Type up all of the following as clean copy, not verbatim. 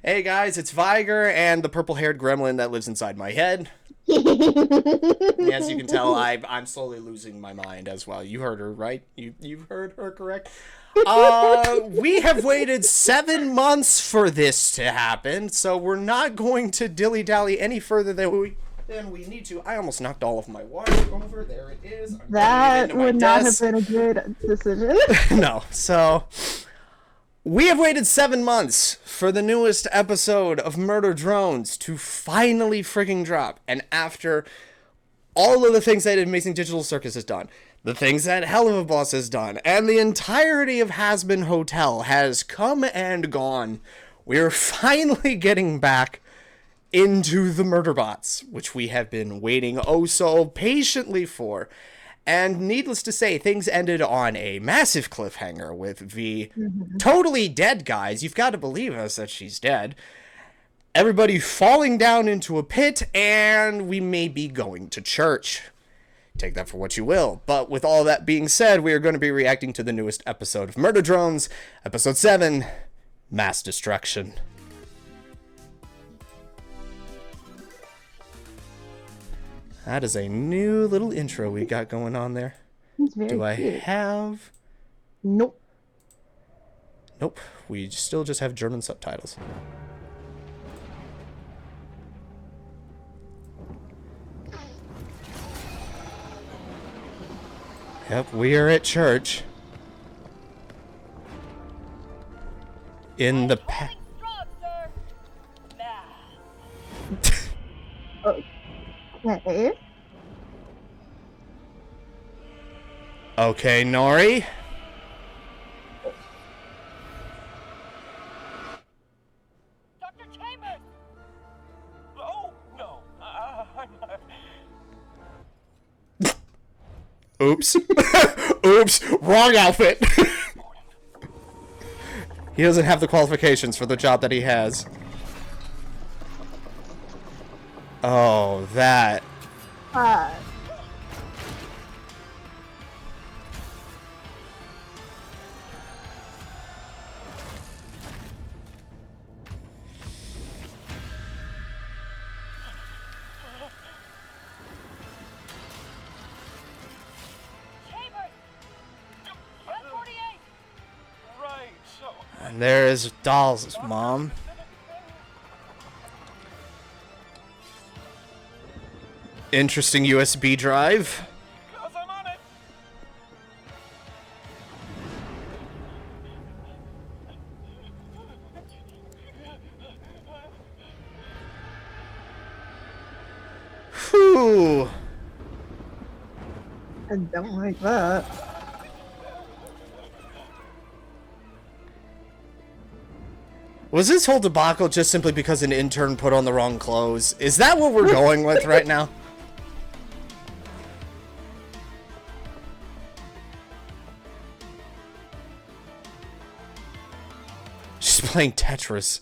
Hey guys, it's Viger and the purple-haired gremlin that lives inside my head. As you can tell, I'm slowly losing my mind as well. You heard her, right? You heard her, correct? We have waited 7 months for this to happen, so we're not going to dilly-dally any further than we need to. I almost knocked all of my water over. There it is. I'm That would not have desk. been a good decision. No, so we have waited 7 months for the newest episode of Murder Drones to finally frigging drop. And after all of the things that Amazing Digital Circus has done, the things that Hell of a Boss has done, and the entirety of Has-Been Hotel has come and gone, we're finally getting back into the murder bots, which we have been waiting oh so patiently for. And needless to say, things ended on a massive cliffhanger with the totally dead guys. You've got to believe us that she's dead. Everybody falling down into a pit, and we may be going to church. Take that for what you will. But with all that being said, we are going to be reacting to the newest episode of Murder Drones, Episode 7, Mass Destruction. That is a new little intro we got going on there. He's very Do I cute. have... Nope. Nope, we still just have German subtitles. Yep, we are at church. In the Okay. Okay, Nori. Dr. Chambers! Oh, no. Oops. Oops, wrong outfit. He doesn't have the qualifications for the job that he has. Oh, that. Uh, Chambers! 148! Right, so... And there's Doll's mom. Interesting USB drive. Cause I'm on it! Whew. I don't like that. Was this whole debacle just simply because an intern put on the wrong clothes? Is that what we're going with right now? She's playing Tetris.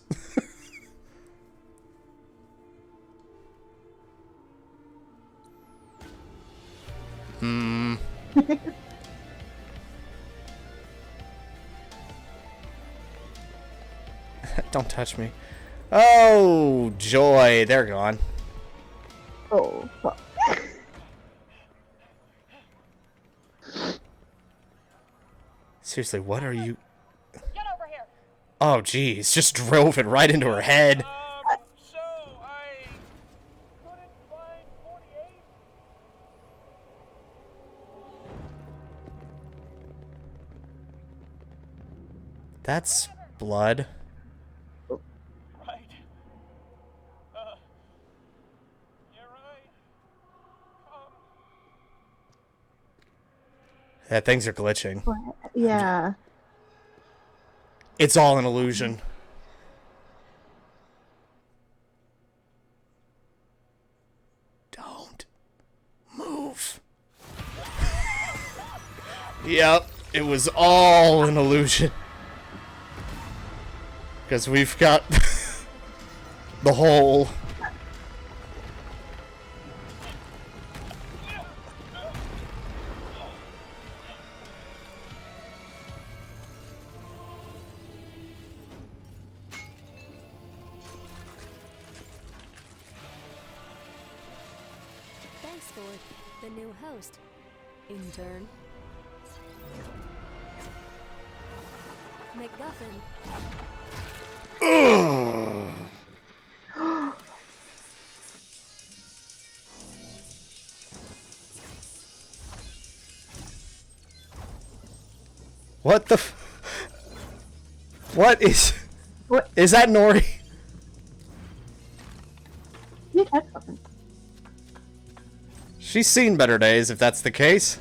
Don't touch me. Oh, joy. They're gone. Oh, fuck. Seriously, what are you... Get over here! Oh, geez. Just drove it right into her head. So I... couldn't find 48? That's blood. Right. You're right. Yeah, things are glitching. Yeah. It's all an illusion. Don't move. Yep, it was all an illusion. Because we've got the whole... for the new host, intern. MacGuffin. What the What is... What? Is that Nori? You touch something. She's seen better days, if that's the case.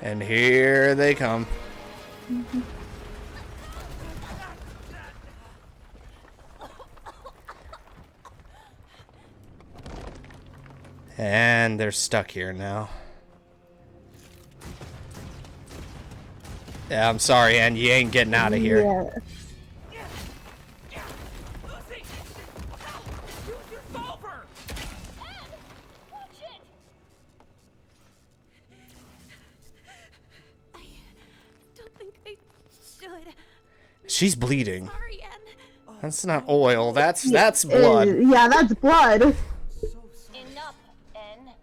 And here they come. And they're stuck here now. Yeah, I'm sorry, and you ain't getting out of here. Yeah. Lucy! Use your revolver! Watch it! I don't think I should. She's bleeding. Sorry, Anne. That's not oil. That's blood. Yeah, that's blood. Enough, N.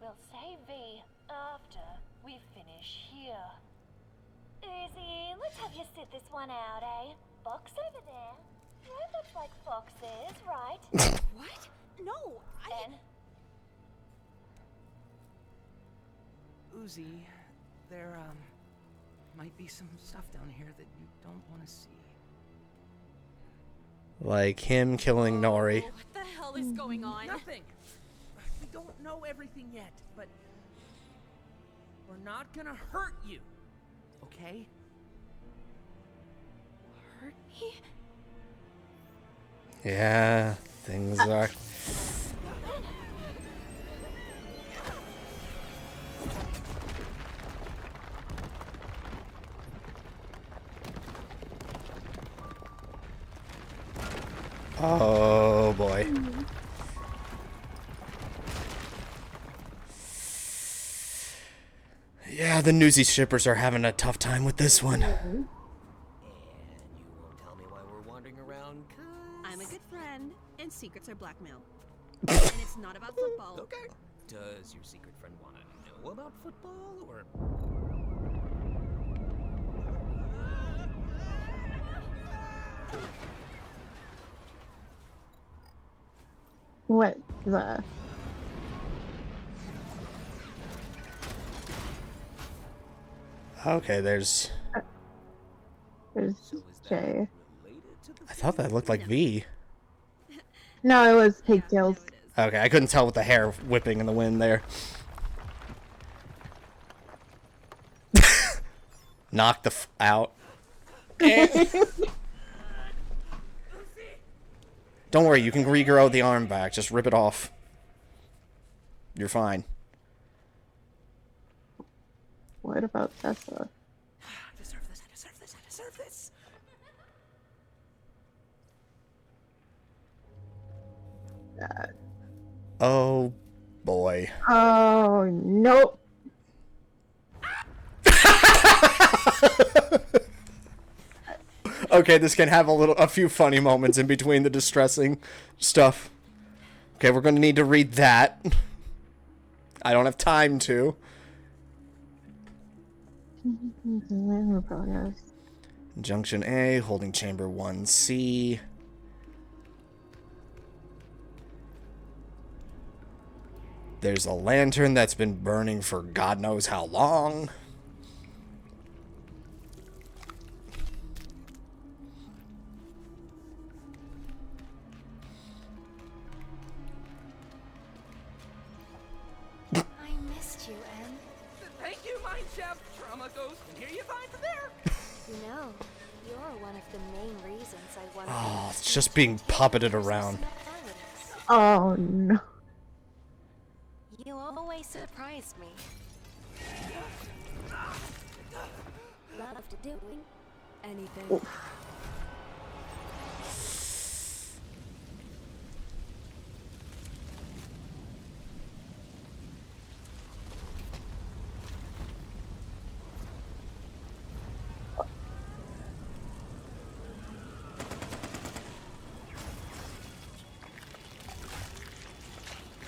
We'll save V after we finish here. Easy, let's have you sit this one out, eh? Box over there. Robots like foxes, right? What? No, I... N. Uzi, there, might be some stuff down here that you don't want to see. Like him killing Nori. What the hell is going on? Nothing! We don't know everything yet, but we're not gonna hurt you, okay? Hurt me? Yeah, things are... Oh boy. Yeah, the newsy shippers are having a tough time with this one. And you won't tell me why we're wandering around, 'cause... I'm a good friend, and secrets are blackmail. And it's not about football. Okay. Does your secret friend want to know about football, or... What the? Okay, there's... There's Jay. related to the... I thought that looked like V. No, it was pigtails. Okay, I couldn't tell with the hair whipping in the wind there. Knock the out. Don't worry, you can regrow the arm back. Just rip it off. You're fine. What about Tessa? I deserve this, I deserve this, I deserve this! Oh, boy. Oh, nope. Okay, this can have a few funny moments in between the distressing stuff. Okay, we're gonna need to read that. I don't have time to. Junction A, holding chamber 1C. There's a lantern that's been burning for God knows how long. I missed you, Anne. Thank you, Mine Chef! Trauma goes from here you find to there! You know, you're one of the main reasons I wanted Oh, to it's just being puppeted around. Oh, no. You always surprise me. after doing anything.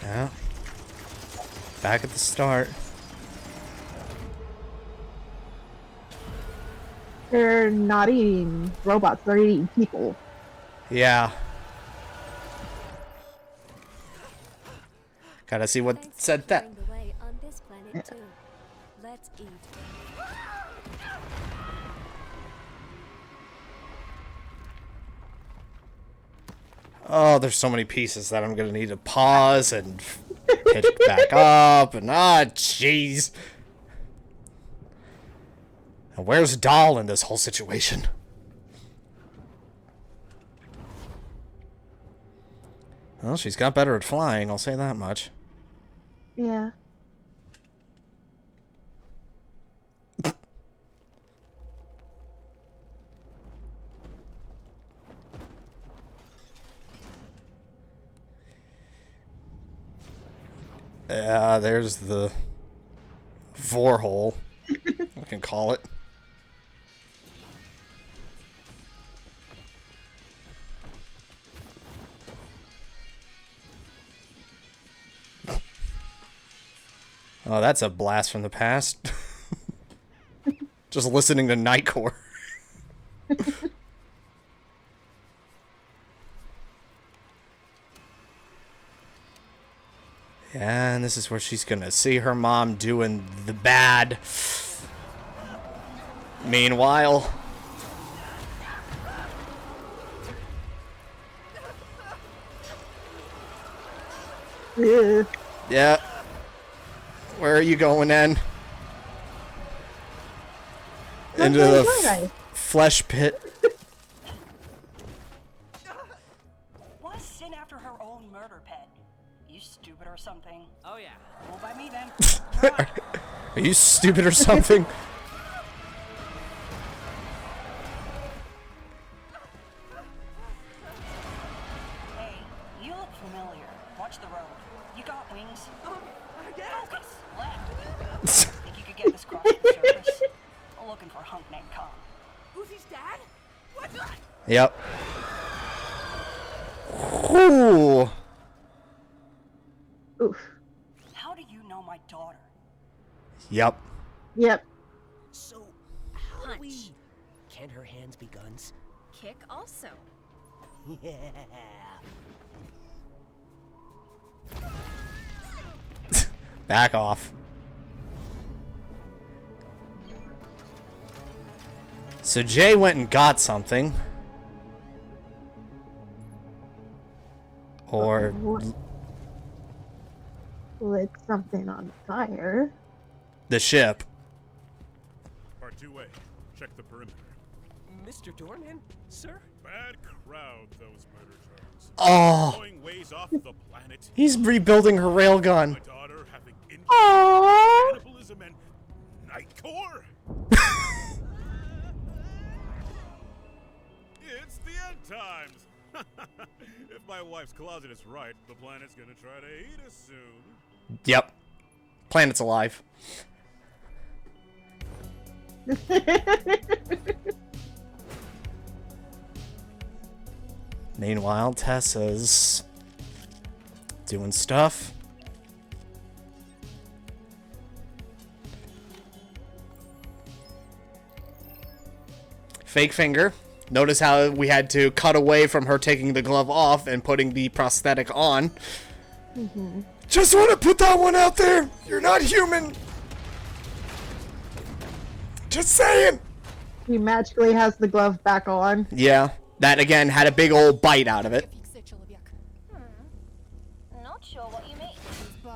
Yeah. Back at the start. They're not eating robots, they're eating people. Yeah. Gotta see what Thanks said for that. clearing the way on this planet too. Let's eat. Oh, there's so many pieces that I'm gonna need to pause and pick back up, and jeez. And where's Doll in this whole situation? Well, she's got better at flying, I'll say that much. Yeah. Yeah, there's the vorhole, I can call it. Oh, that's a blast from the past. Just listening to Nightcore. Yeah, and this is where she's gonna see her mom doing the bad. Meanwhile... Ugh. Yeah. Where are you going then? Into the flesh pit. Why sin after her own murder pen? You stupid or something? Oh yeah. Well, by me then. Are you stupid or something? Hey, you look familiar. Watch the road. You got wings? I guess. Focus. Left. Think you could get this across the surface? I'm looking for a hunk named Kong. Uzi's dad? What? Yep. Ooh. Oof. How do you know my daughter? Yep. Yep. So, how do Punch. we... Can her hands be guns? Kick also. Yeah. Back off. So Jay went and got something. Or... Lit something on fire. the ship. Part 2A. Check the perimeter. Mr. Doorman, sir? Bad crowd, those murder drones. Oh, Going ways off the planet. he's rebuilding her railgun. My daughter having Aww. cannibalism and nightcore. It's the end times. If my wife's closet is right, the planet's gonna try to eat us soon. Yep. Planet's alive. Meanwhile, Tessa's doing stuff. Fake finger. Notice how we had to cut away from her taking the glove off and putting the prosthetic on. Just want to put that one out there. You're not human. Just saying. He magically has the glove back on. Yeah, that again had a big old bite out of it. Not sure what you mean. So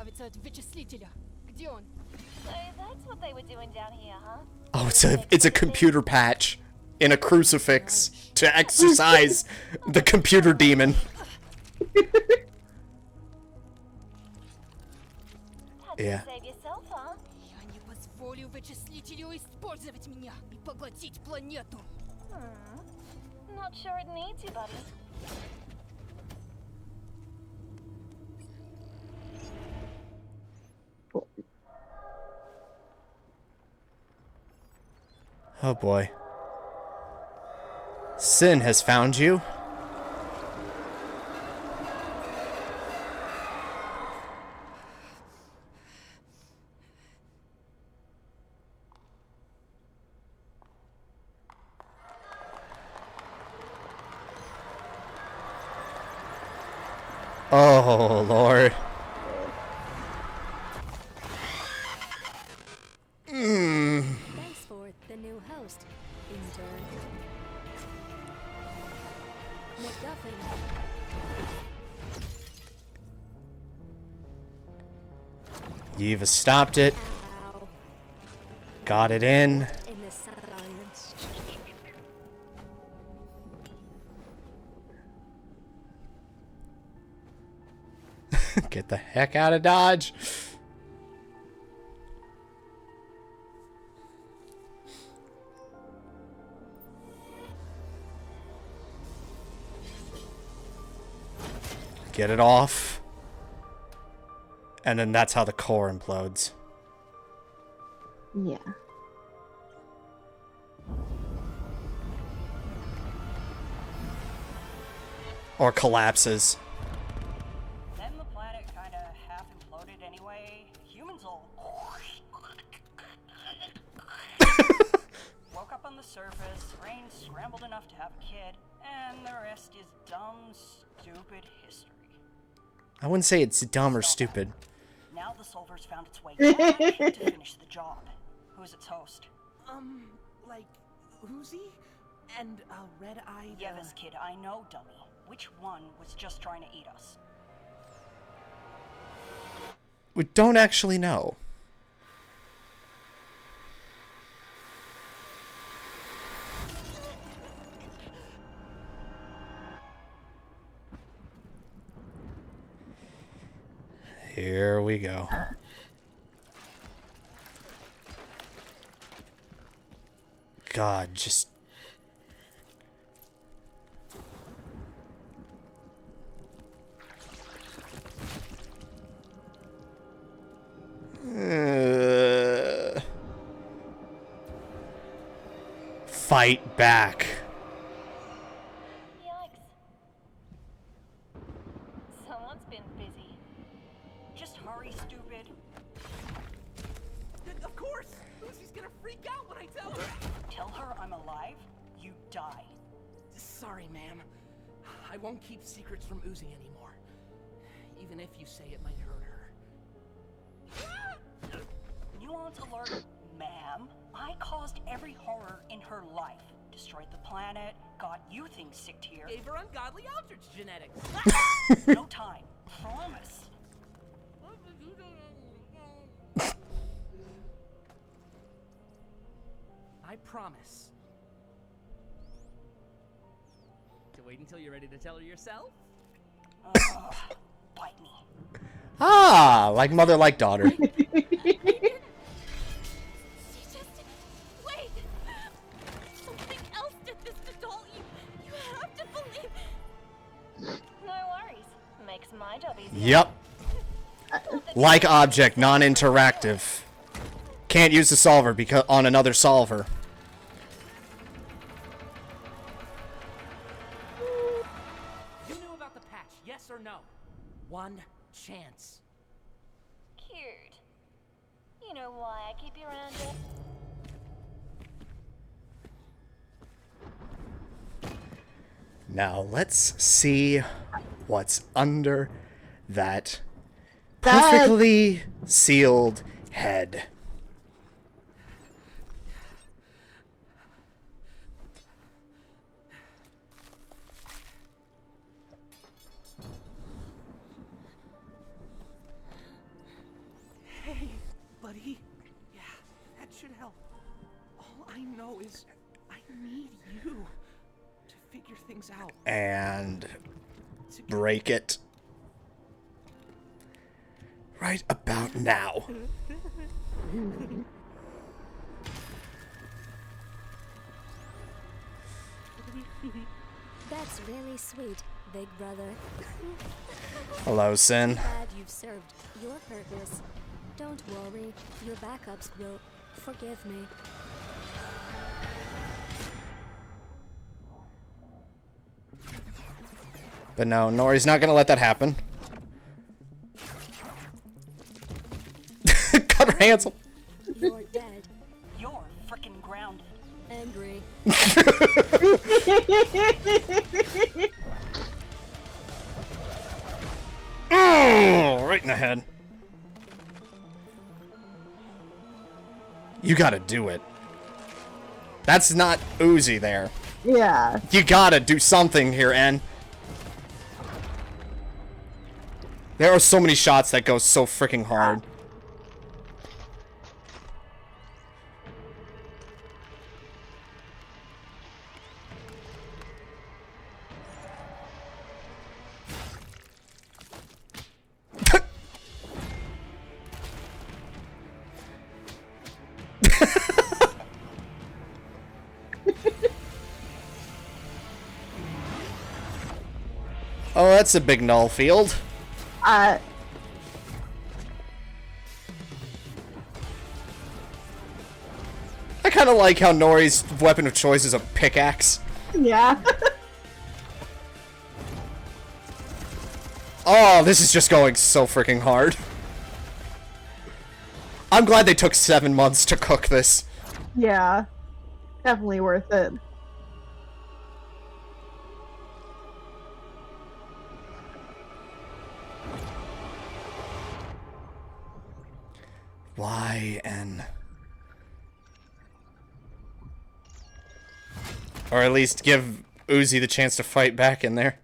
that's what they were doing down here, huh? Oh, it's a computer patch in a crucifix to exorcise the computer demon. Had to Yeah. save yourself, huh? Я не позволю вычислителю использовать меня. И поглотить планету. Not sure it needs you, buddy. Oh boy. Sin has found you. Oh, Lord. Thanks for the new host, intern. MacGuffin. You've stopped it. Ow. Got it in. In the silence. Get the heck out of Dodge. Get it off. And then that's how the core implodes. Yeah. Or collapses. Then the planet kinda half imploded anyway. Humans all woke up on the surface, Rain scrambled enough to have a kid, and the rest is dumb, stupid history. I wouldn't say it's dumb or stupid. Now the Solver's found its way back to finish the job. Who's its host? Like Uzi and red-eyed. Yeah, this kid, I know, dummy. Which one was just trying to eat us? We don't actually know. Here we go. God, just... Fight back. Yikes. Someone's been busy. Just hurry, stupid. Of course! Uzi's gonna freak out when I tell her! Tell her I'm alive, you die. Sorry, ma'am. I won't keep secrets from Uzi anymore. Even if you say it might hurt her. Nuance alert, ma'am. I caused every horror in her life. Destroyed the planet, got you things sicked here. Gave her ungodly Aldrich genetics. No time. Promise. I promise. To wait until you're ready to tell her yourself? Bite me. Ah, like mother, like daughter. She just... Wait! Something else did this to Doll. You have to believe... No worries. Makes my job easier. Yep. Like object, non-interactive. Can't use the solver because on another solver. You knew about the patch, yes or no? One chance. Cute. You know why I keep you around here? Now let's see what's under that perfectly sealed head. Hey, buddy. Yeah, that should help. All I know is I need you to figure things out. And break it. Right about now. That's really sweet, big brother. Hello, Sin. Glad you've served your purpose. Don't worry, your backups will forgive me. But no, Nori's not gonna let that happen. Cut her hands. You're dead. You're frickin' grounded. Angry. Oh, right in the head. You gotta do it. That's not Uzi there. Yeah. You gotta do something here, En. There are so many shots that go so freaking hard. Oh, that's a big null field. Uh, I kind of like how Nori's weapon of choice is a pickaxe. yeah. Oh, this is just going so freaking hard. I'm glad they took 7 months to cook this. Yeah. Definitely worth it. Why, N? Or at least give Uzi the chance to fight back in there.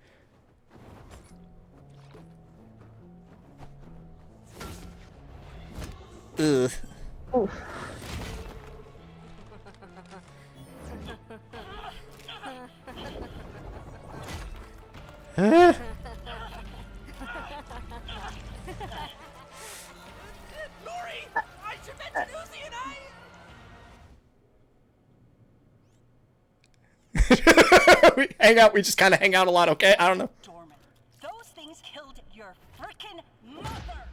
Ugh. Oof. Huh? Nori! I should mention Uzi and We hang out, we just kind of hang out a lot, okay? I don't know. Dorman, those things killed your frickin' mother!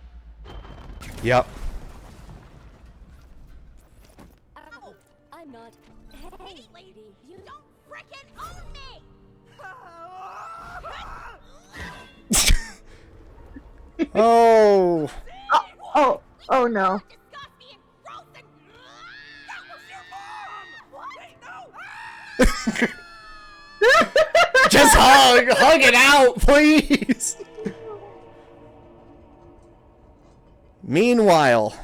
Yep. Ow, I'm not. Hey, lady, you don't frickin' own me! Oh. Oh no. Just hug it out, please. Meanwhile,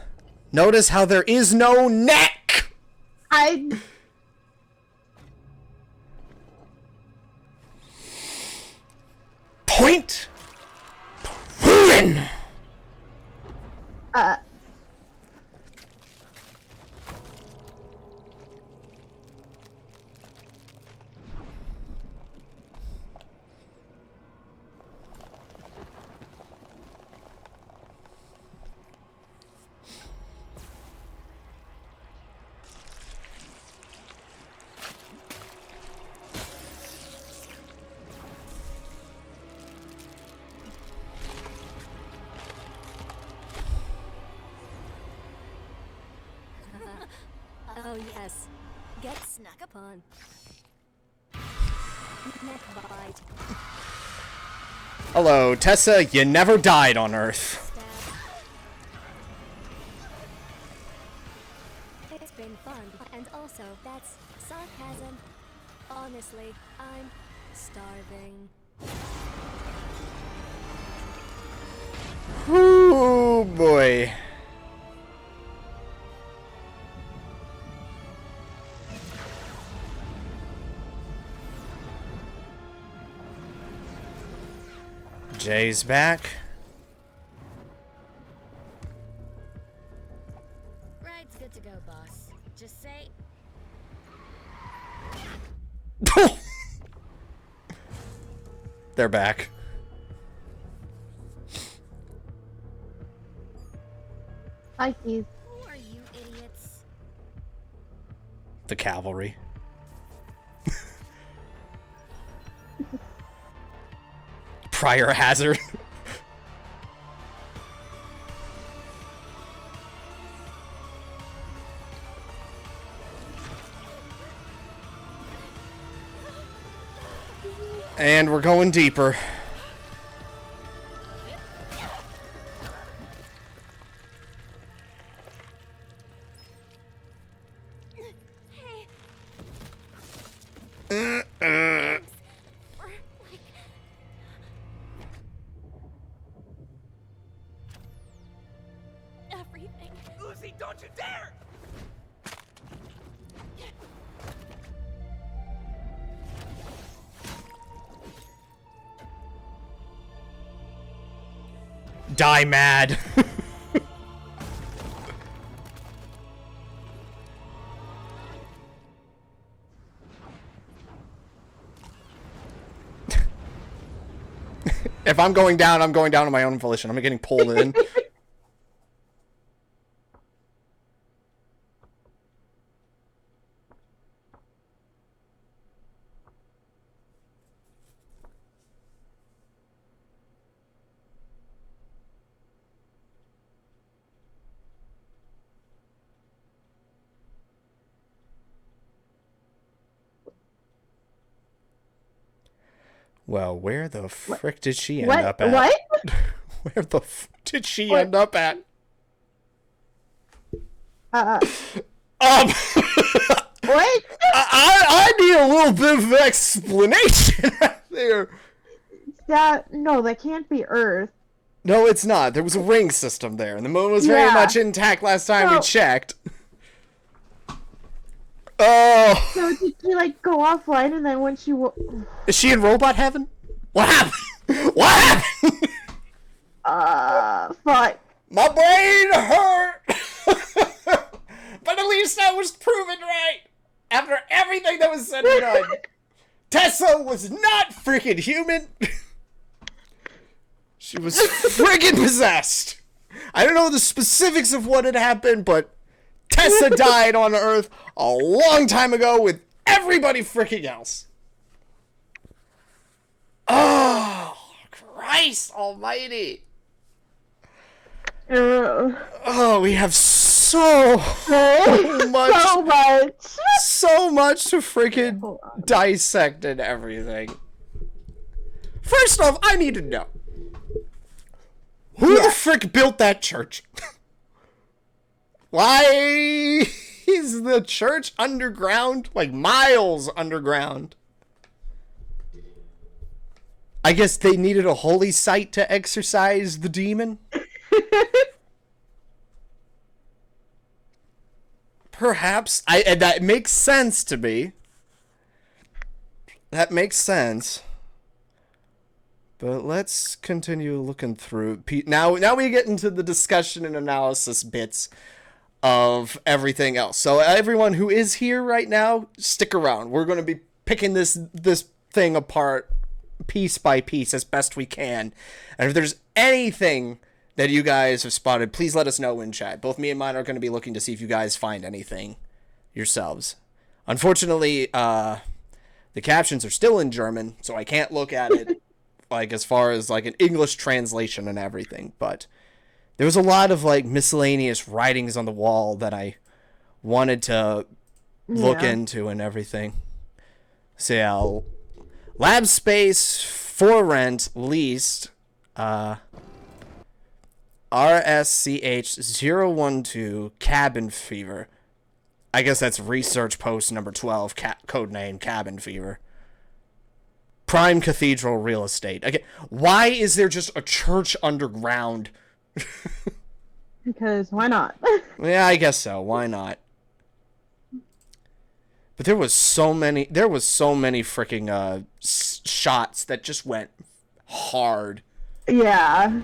notice how there is no neck. Point proven. Oh yes, get snuck upon. Neck bite. Hello, Tessa, you never died on Earth. Stab. It's been fun, and also, that's sarcasm. Honestly, I'm starving. Oh boy. Jay's back. Ride's good to go, boss. Just say. They're back. Hi, Keith. Who are you idiots? The cavalry. Prior hazard. And we're going deeper. Everything. Uzi, don't you dare! Die mad. If I'm going down on my own volition. I'm getting pulled in. Well, where the frick did she end up at? What? Where the did she end up at? What? I need a little bit of explanation right there. No, that can't be Earth. No, it's not. There was a ring system there, and the moon was very much intact last time we checked. Oh. So did she like go offline, and then when she is she in robot heaven? What happened? What happened? Fuck. My brain hurt. But at least I was proven right after everything that was said and done. Tessa was not freaking human. She was friggin' possessed. I don't know the specifics of what had happened, but Tessa died on Earth a long time ago with everybody freaking else. Oh, Christ almighty. Oh, we have so much to freaking dissect and everything. First off, I need to know. Who the frick built that church? Why is the church underground? Like miles underground. I guess they needed a holy site to exorcise the demon? Perhaps. That makes sense to me. That makes sense. But let's continue looking through. Now we get into the discussion and analysis bits of everything else. So everyone who is here right now, stick around. We're going to be picking this thing apart piece by piece as best we can. And if there's anything that you guys have spotted, please let us know in chat. Both me and Myna are going to be looking to see if you guys find anything yourselves. Unfortunately, the captions are still in German, so I can't look at it like as far as like an English translation and everything, but there was a lot of like miscellaneous writings on the wall that I wanted to look into and everything. So yeah, lab space for rent leased RSCH012 cabin fever. I guess that's research post number 12, codename cabin fever. Prime Cathedral real estate. Okay, why is there just a church underground? Because why not? Yeah, I guess so. Why not? But there was so many freaking shots that just went hard. Yeah.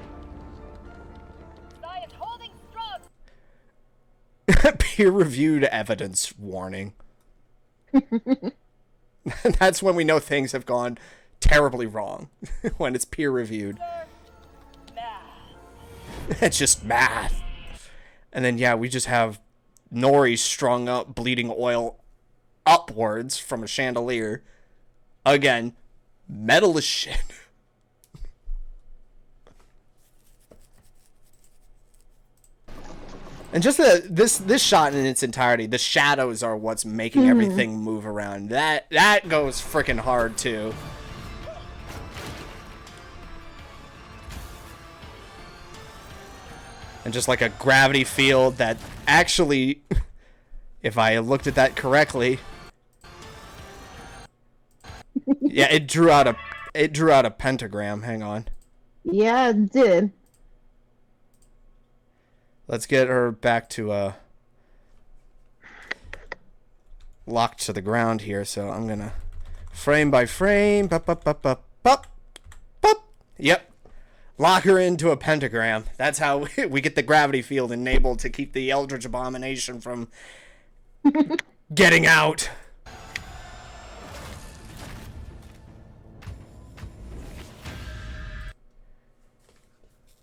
Peer-reviewed evidence warning. That's when we know things have gone terribly wrong. When it's peer-reviewed. It's just math. And then, yeah, we just have Nori strung up, bleeding oil upwards from a chandelier. Again, Metal as shit. And just this shot in its entirety, the shadows are what's making everything move around. That goes freaking hard too. And just like a gravity field that actually, if I looked at that correctly, yeah, it drew out a pentagram. Hang on. Yeah, it did. Let's get her back to locked to the ground here. So I'm gonna frame by frame. Bup, bup, bup, bup, bup, bup. Yep. Lock her into a pentagram. That's how we get the gravity field enabled to keep the Eldritch Abomination from getting out.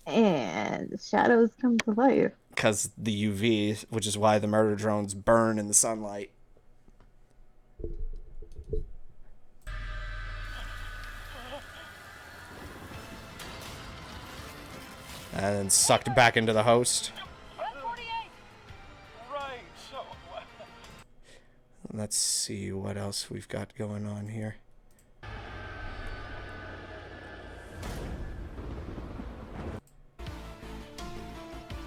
And the shadows come to life. Because the UV, which is why the murder drones burn in the sunlight. And then sucked back into the host. Right, so... Let's see what else we've got going on here.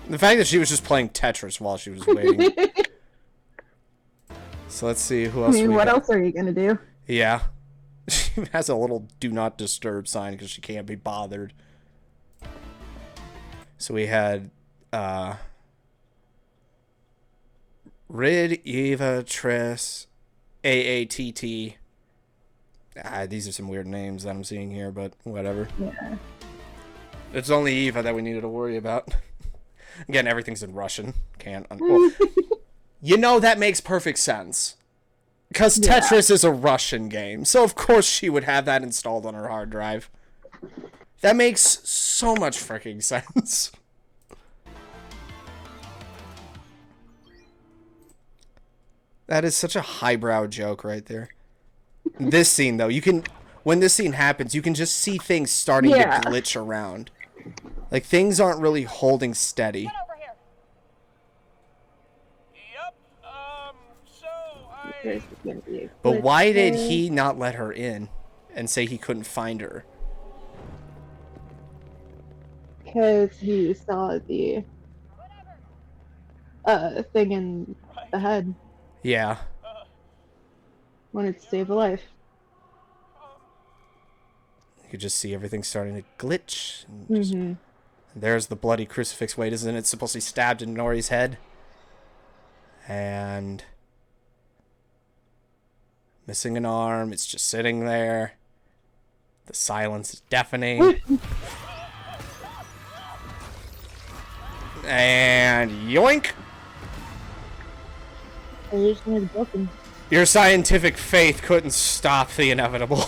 The fact that she was just playing Tetris while she was waiting. So let's see who else. I mean, what else are you gonna do? Yeah. She has a little do not disturb sign because she can't be bothered. So we had Rid, Eva, Triss, AATT. These are some weird names that I'm seeing here, but whatever. Yeah. It's only Eva that we needed to worry about. Again, everything's in Russian. Well, you know, that makes perfect sense. Because Tetris is a Russian game. So, of course, she would have that installed on her hard drive. That makes so much freaking sense. That is such a highbrow joke right there. This scene, though, when this scene happens, you can just see things starting to glitch around. Like, things aren't really holding steady. Get over here. Yep, so But why did he not let her in and say he couldn't find her? Because he saw the thing in the head. Yeah. Wanted to save a life. You could just see everything starting to glitch. And there's the bloody crucifix. Wait, isn't it supposed to be stabbed in Nori's head? And missing an arm. It's just sitting there. The silence is deafening. And yoink! Your scientific faith couldn't stop the inevitable.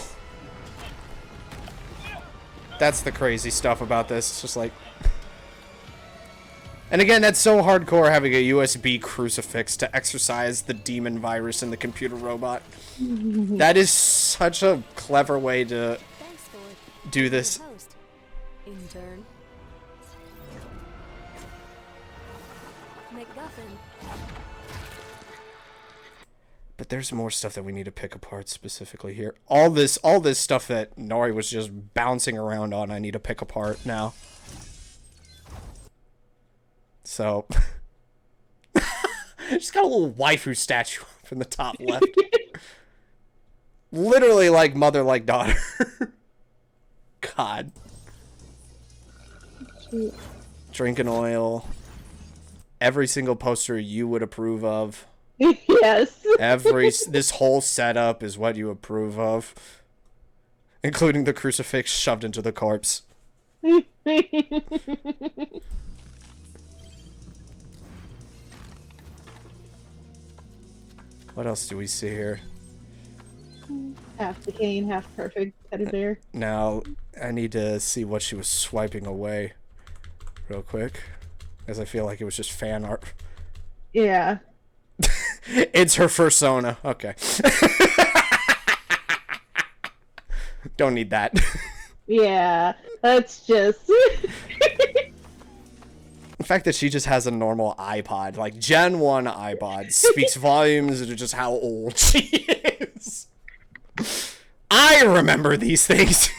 That's the crazy stuff about this. It's just like... And again, that's so hardcore having a USB crucifix to exorcise the demon virus in the computer robot. That is such a clever way to do this. Intern. MacGuffin. But there's more stuff that we need to pick apart specifically here. All this stuff that Nori was just bouncing around on, I need to pick apart now. So, she's got a little waifu statue up in the top left. Literally like mother, like daughter. God. Drinking oil. Every single poster you would approve of. Yes. This whole setup is what you approve of. Including the crucifix shoved into the corpse. What else do we see here? Half decaying, half perfect teddy bear. Now, I need to see what she was swiping away real quick. Because I feel like it was just fan art. Yeah. It's her fursona. Okay. Don't need that. Yeah, that's just. The fact that she just has a normal iPod, like Gen 1 iPod, speaks volumes to just how old she is. I remember these things.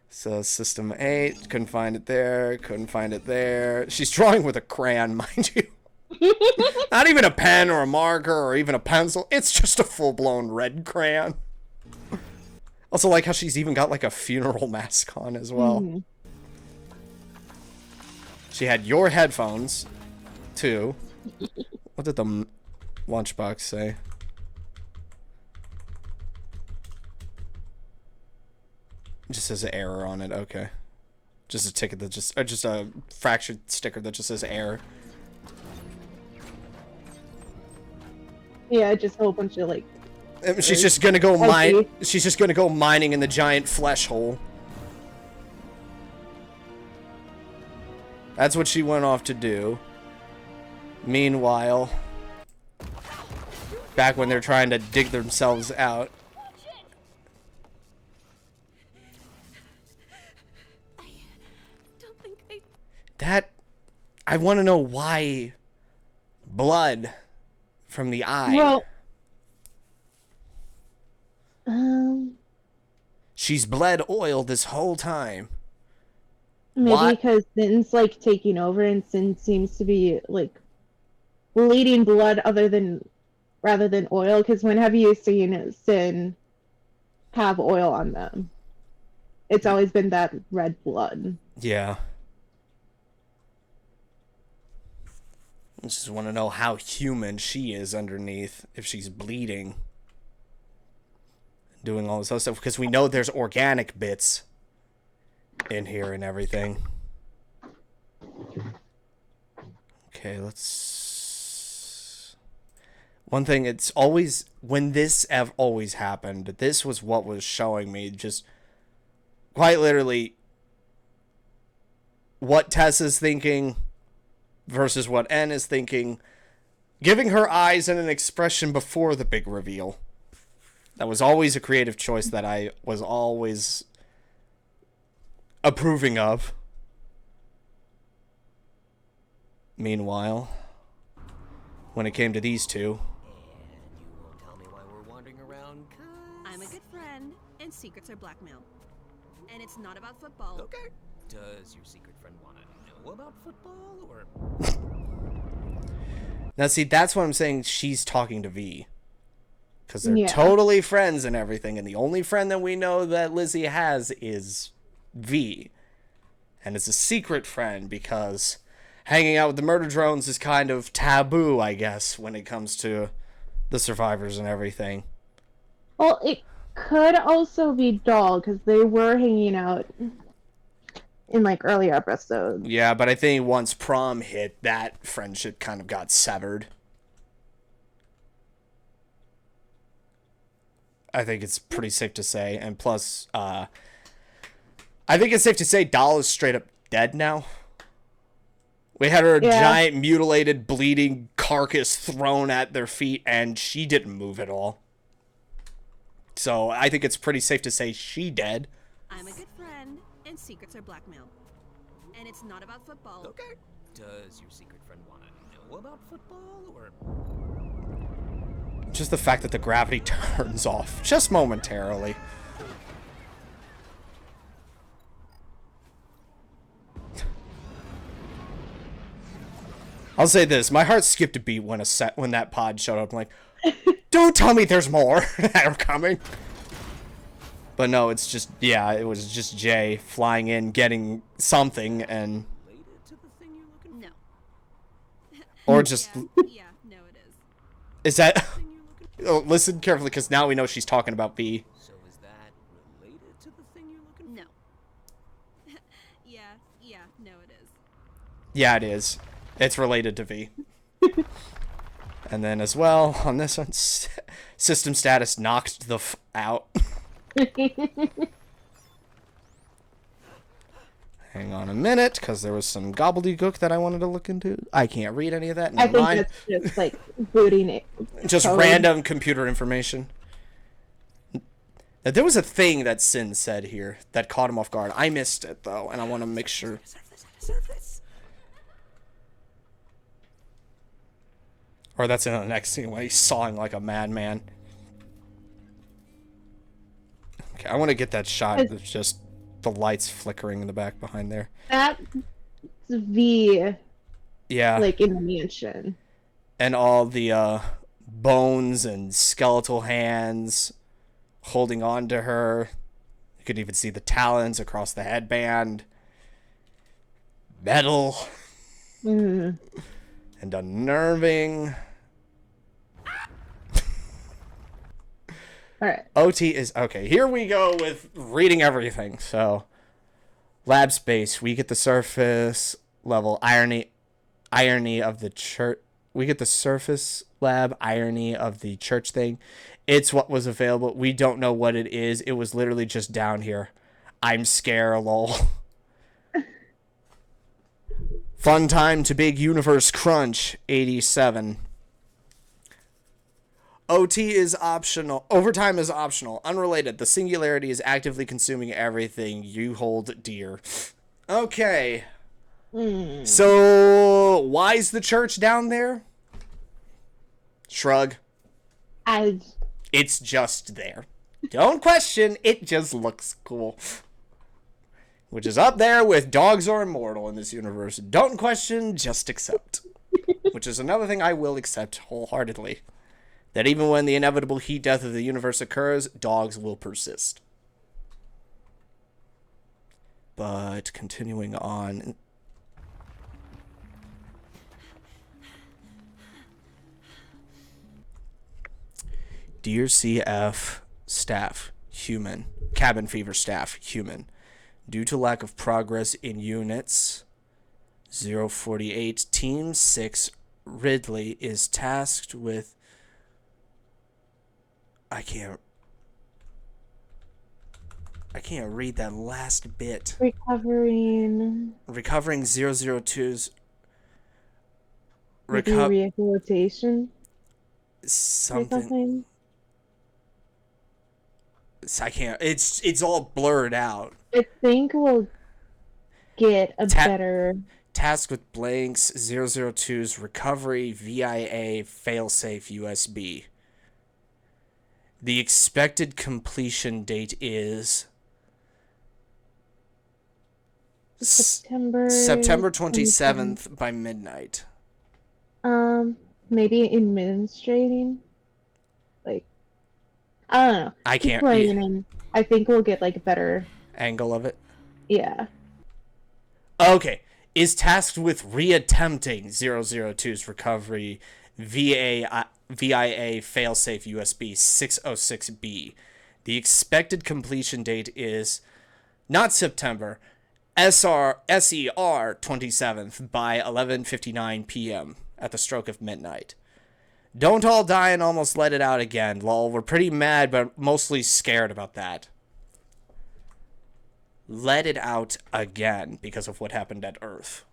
So System 8, couldn't find it there, couldn't find it there. She's drawing with a crayon, mind you. Not even a pen or a marker or even a pencil. It's just a full-blown red crayon. Also like how she's even got like a funeral mask on as well. Mm-hmm. She had your headphones, too. What did the lunchbox say? It just says error on it. Okay. Just a ticket that just a fractured sticker that just says error. Yeah, just a whole bunch of like. She's just gonna go mine. She's just gonna go mining in the giant flesh hole. That's what she went off to do. Meanwhile, back when they're trying to dig themselves out. I want to know why blood from the eye. Well, she's bled oil this whole time. Maybe because Sin's like taking over, and Sin seems to be like bleeding blood rather than oil. Because when have you seen Sin have oil on them? It's always been that red blood. Yeah. I just want to know how human she is underneath if she's bleeding. Doing all this other stuff. Because we know there's organic bits in here and everything. Okay, let's... One thing, it's always... When this always happened, this was what was showing me just... Quite literally... What Tess is thinking... versus what N is thinking, giving her eyes and an expression before the big reveal. That was always a creative choice that I was always approving of. Meanwhile, when it came to these two... And you won't tell me why we're wandering around, 'cause... I'm a good friend, and secrets are blackmail. And it's not about football. Okay. Does your secret friend want to know about football, or... Now, see, that's what I'm saying. She's talking to V. Because they're totally friends and everything. And the only friend that we know that Lizzie has is V. And it's a secret friend because hanging out with the murder drones is kind of taboo, I guess, when it comes to the survivors and everything. Well, it could also be Doll, because they were hanging out in like earlier episodes. Yeah, but I think once prom hit, that friendship kind of got severed. I think it's pretty safe to say. And plus, I think it's safe to say Doll is straight up dead now. We had her giant, mutilated, bleeding carcass thrown at their feet, and she didn't move at all. So I think it's pretty safe to say she dead. I'm a good friend, and secrets are blackmail. And it's not about football. Okay. Does your secret friend want to know about football, or... Just the fact that the gravity turns off just momentarily. I'll say this, my heart skipped a beat when that pod showed up. I'm like, don't tell me there's more that are coming. But no, it's just, yeah, it was just Jay flying in, getting something, and... No. Or just... Yeah, no it is. Is that... Oh, listen carefully, because now we know she's talking about V. So is that related to the thing you're looking for? No. Yeah, no it is. Yeah, it is. It's related to V. And then as well, on this one, system status knocked the out. Hang on a minute, because there was some gobbledygook that I wanted to look into. I can't read any of that. I think that's just like booting it. Just random computer information. Now, there was a thing that Sin said here that caught him off guard. I missed it, though, and I want to make sure. Or that's in the next scene when he's sawing like a madman. Okay, I want to get that shot of just the lights flickering in the back behind there. That's V. Yeah. Like in the mansion. And all the bones and skeletal hands holding on to her. You could even see the talons across the headband. Metal. And unnerving. Alright. OT is... Okay, here we go with reading everything. So, lab space. We get the surface level irony of the church. We get the surface lab irony of the church thing. It's what was available. We don't know what it is. It was literally just down here. I'm scared, lol. Fun time to big universe crunch, 87. OT is optional. Overtime is optional. Unrelated. The singularity is actively consuming everything you hold dear. Okay. So, why is the church down there? Shrug. It's just there. Don't question. It just looks cool. Which is up there with dogs are immortal in this universe. Don't question, just accept. Which is another thing I will accept wholeheartedly. That even when the inevitable heat death of the universe occurs, dogs will persist. But continuing on. Dear CF staff, human. Cabin fever staff, human. Due to lack of progress in units 048, Team 6 Ridley is tasked with... I can't read that last bit. Recovering 002's... rehabilitation? Something. I can't... It's all blurred out. I think we'll get a better... Task with blanks 002's recovery VIA failsafe USB. The expected completion date is September 27th by midnight. Maybe administrating? Like, I don't know. I can't... Planning. I think we'll get, like, a better... angle of it? Yeah. Okay. Is tasked with reattempting 002's recovery VIA failsafe USB 606B. The expected completion date is not September, SER 27th by 11:59 p.m. at the stroke of midnight. Don't all die and almost let it out again. Lol, we're pretty mad, but mostly scared about that. Let it out again because of what happened at Earth.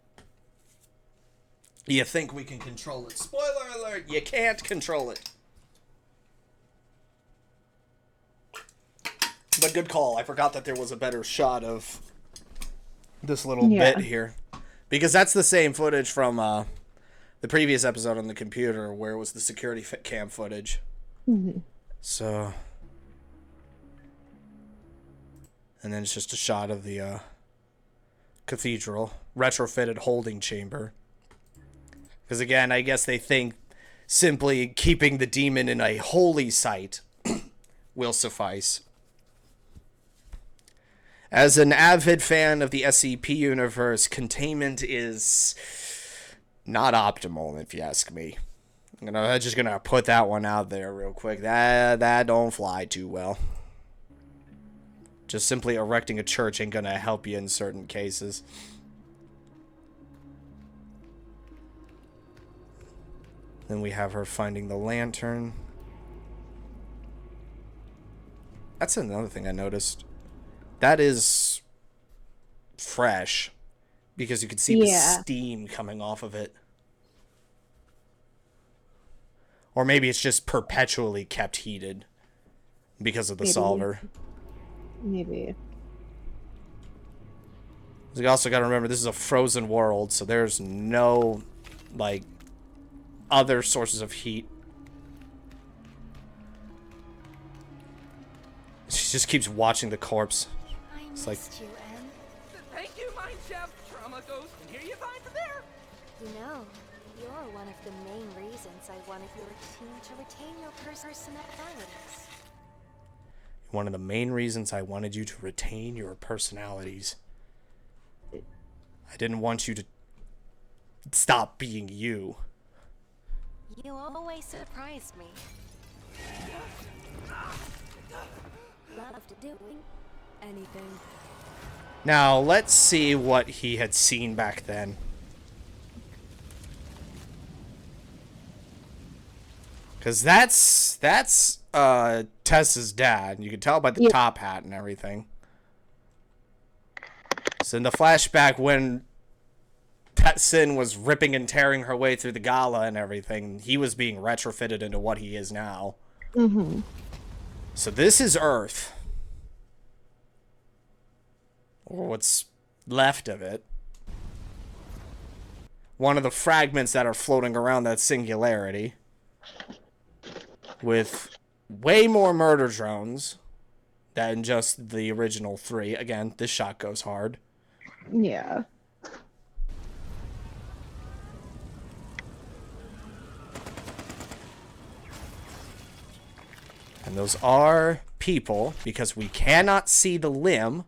You think we can control it. Spoiler alert, you can't control it. But good call. I forgot that there was a better shot of this little bit here. Because that's the same footage from the previous episode on the computer where it was the security cam footage. So... and then it's just a shot of the cathedral, retrofitted holding chamber. Because again, I guess they think simply keeping the demon in a holy site will suffice. As an avid fan of the SCP universe, containment is not optimal, if you ask me. I'm just gonna put that one out there real quick. That don't fly too well. Just simply erecting a church ain't gonna help you in certain cases. Then we have her finding the lantern. That's another thing I noticed. That is fresh. Because you can see the steam coming off of it. Or maybe it's just perpetually kept heated. because of the Maybe. solver. Maybe. You also gotta remember, this is a frozen world, so there's no, like, other sources of heat. She just keeps watching the corpse. It's like, You, Em. Thank you, Mine Chef. Trauma goes, and here you find the there. You know, you're one of the main reasons I wanted your team to retain your personalities. one of the main reasons I wanted you to retain your personalities. I didn't want you to stop being you. You always surprised me. Loved doing anything. Now, let's see what he had seen back then. Because that's Tessa's dad. You can tell by the top hat and everything. So in the flashback when Sin was ripping and tearing her way through the gala and everything, he was being retrofitted into what he is now. Mm-hmm. So this is Earth. Or what's left of it. One of the fragments that are floating around that singularity. With way more murder drones than just the original 3. Again, this shot goes hard. Yeah. And those are people, because we cannot see the limb.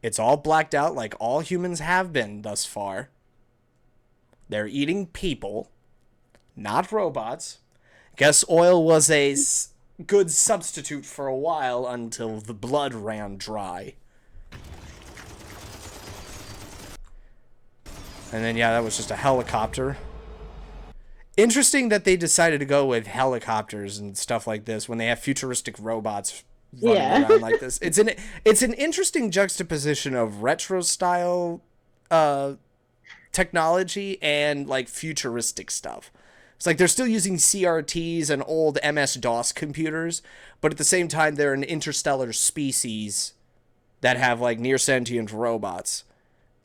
It's all blacked out like all humans have been thus far. They're eating people, not robots. Guess oil was a good substitute for a while until the blood ran dry. And then, yeah, that was just a helicopter. Interesting that they decided to go with helicopters and stuff like this when they have futuristic robots running around like this. It's an interesting juxtaposition of retro style technology and like futuristic stuff. It's like they're still using CRTs and old MS-DOS computers, but at the same time they're an interstellar species that have like near sentient robots,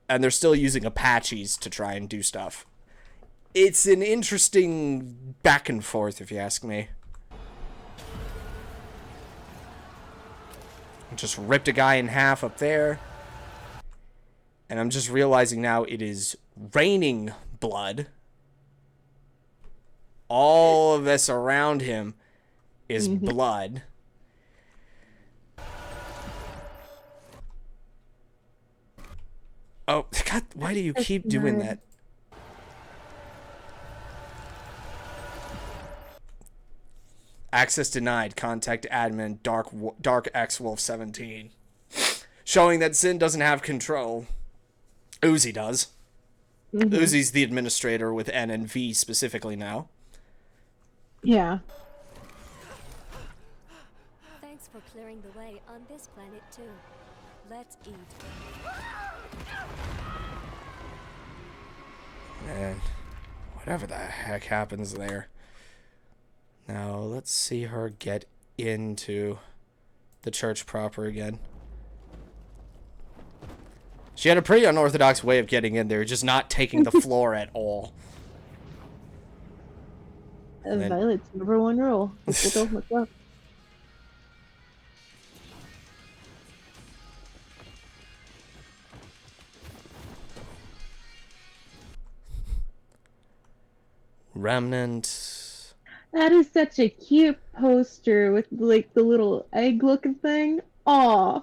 and they're still using Apaches to try and do stuff. It's an interesting back and forth, if you ask me. Just ripped a guy in half up there. And I'm just realizing now it is raining blood. All of this around him is blood. Oh, God, why do you keep doing that? Access denied. Contact admin Dark X Wolf 17. Showing that Sin doesn't have control. Uzi does. Uzi's the administrator with N and V specifically now. Yeah. Thanks for clearing the way on this planet too. Let's eat. And whatever the heck happens there. Now, let's see her get into the church proper again. She had a pretty unorthodox way of getting in there, just not taking the floor at all. Violet's #1 rule. What's up? Remnant. That is such a cute poster with like the little egg looking thing. Aw.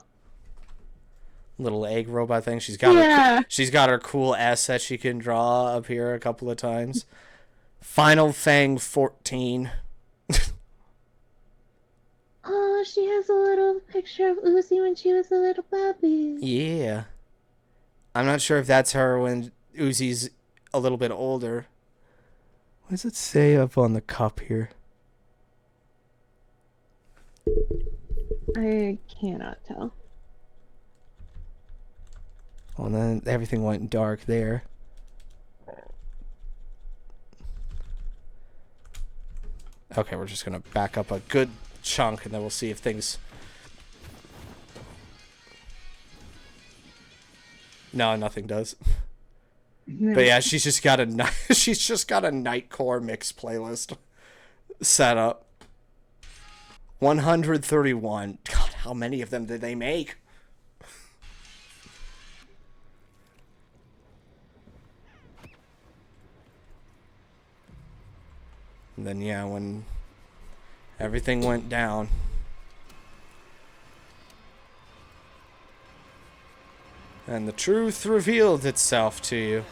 Little egg robot thing. She's got her cool S that she can draw up here a couple of times. Final Fang 14. Oh, she has a little picture of Uzi when she was a little baby. Yeah. I'm not sure if that's her when Uzi's a little bit older. What does it say up on the cup here? I cannot tell. Well, then everything went dark there. Okay, we're just gonna back up a good chunk, and then we'll see if things... No, nothing does. No. But yeah, she's just got a Nightcore mix playlist set up. 131. God, how many of them did they make? And then yeah, when everything went down, and the truth revealed itself to you.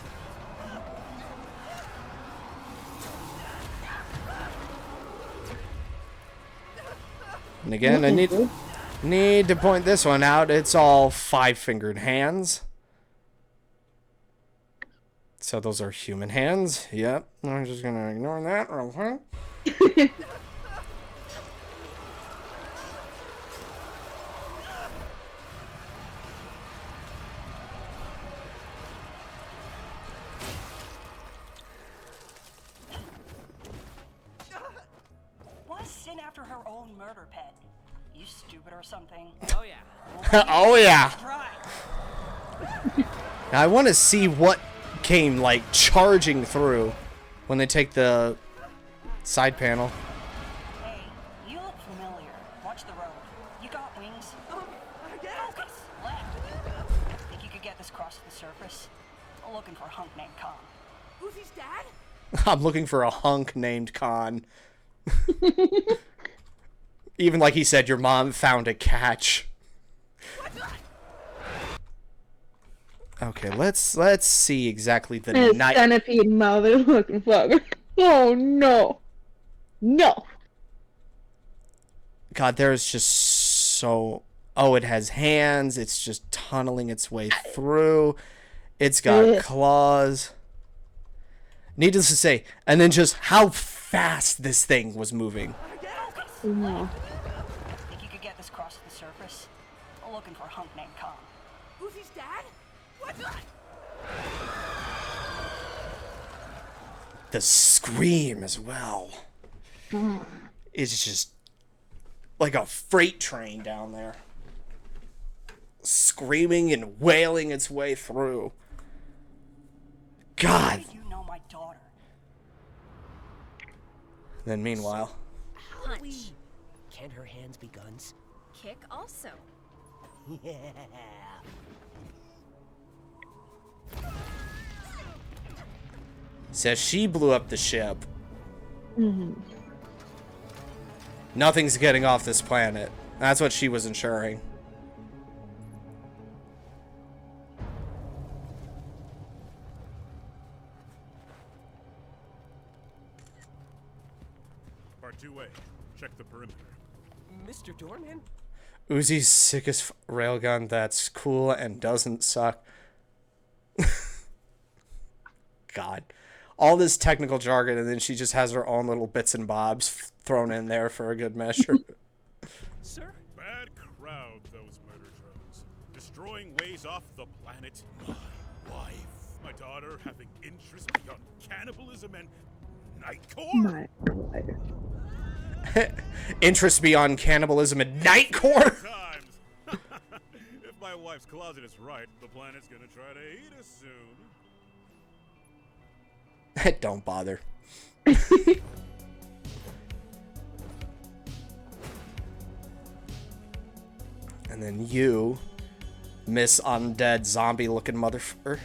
And again, I need to point this one out. It's all 5-fingered hands. So those are human hands. Yep. I'm just gonna ignore that real quick. Why sin after her own murder pet? You stupid or something? Oh yeah. Oh yeah. Try. Now I want to see what came like charging through when they take the side panel. Hey, you look familiar. Watch the road. You got wings. Focus. Left. Think you could get this across to the surface? I'm looking for a hunk named Khan. Uzi's dad? I'm looking for a hunk named Khan. Even like he said, your mom found a catch. Okay, let's see exactly the night. Centipede mother looking fucker. Oh no. No. God, there's just so... Oh, it has hands. It's just tunneling its way through. It's got claws. Needless to say, and then just how fast this thing was moving. No. Think you could get this across to the surface? I'm looking for a hunk named Khan. Uzi's dad? What? The scream as well. It's just like a freight train down there. Screaming and wailing its way through. God. How did you know my daughter? Then meanwhile... Punch. Can her hands be guns? Kick also. Yeah. Says she blew up the ship. Mm-hmm. Nothing's getting off this planet. That's what she was ensuring. Part 2A. Check the perimeter. Mr. Doorman? Uzi's sickest railgun that's cool and doesn't suck. God. All this technical jargon, and then she just has her own little bits and bobs thrown in there for a good measure. Sir? Bad crowd, those murder drones. Destroying ways off the planet. My wife. My daughter having interest beyond cannibalism and Nightcore? My life. Interest beyond cannibalism and Nightcore? Times. If my wife's closet is right, the planet's gonna try to eat us soon. Don't bother. And then you, Miss Undead Zombie looking motherfucker.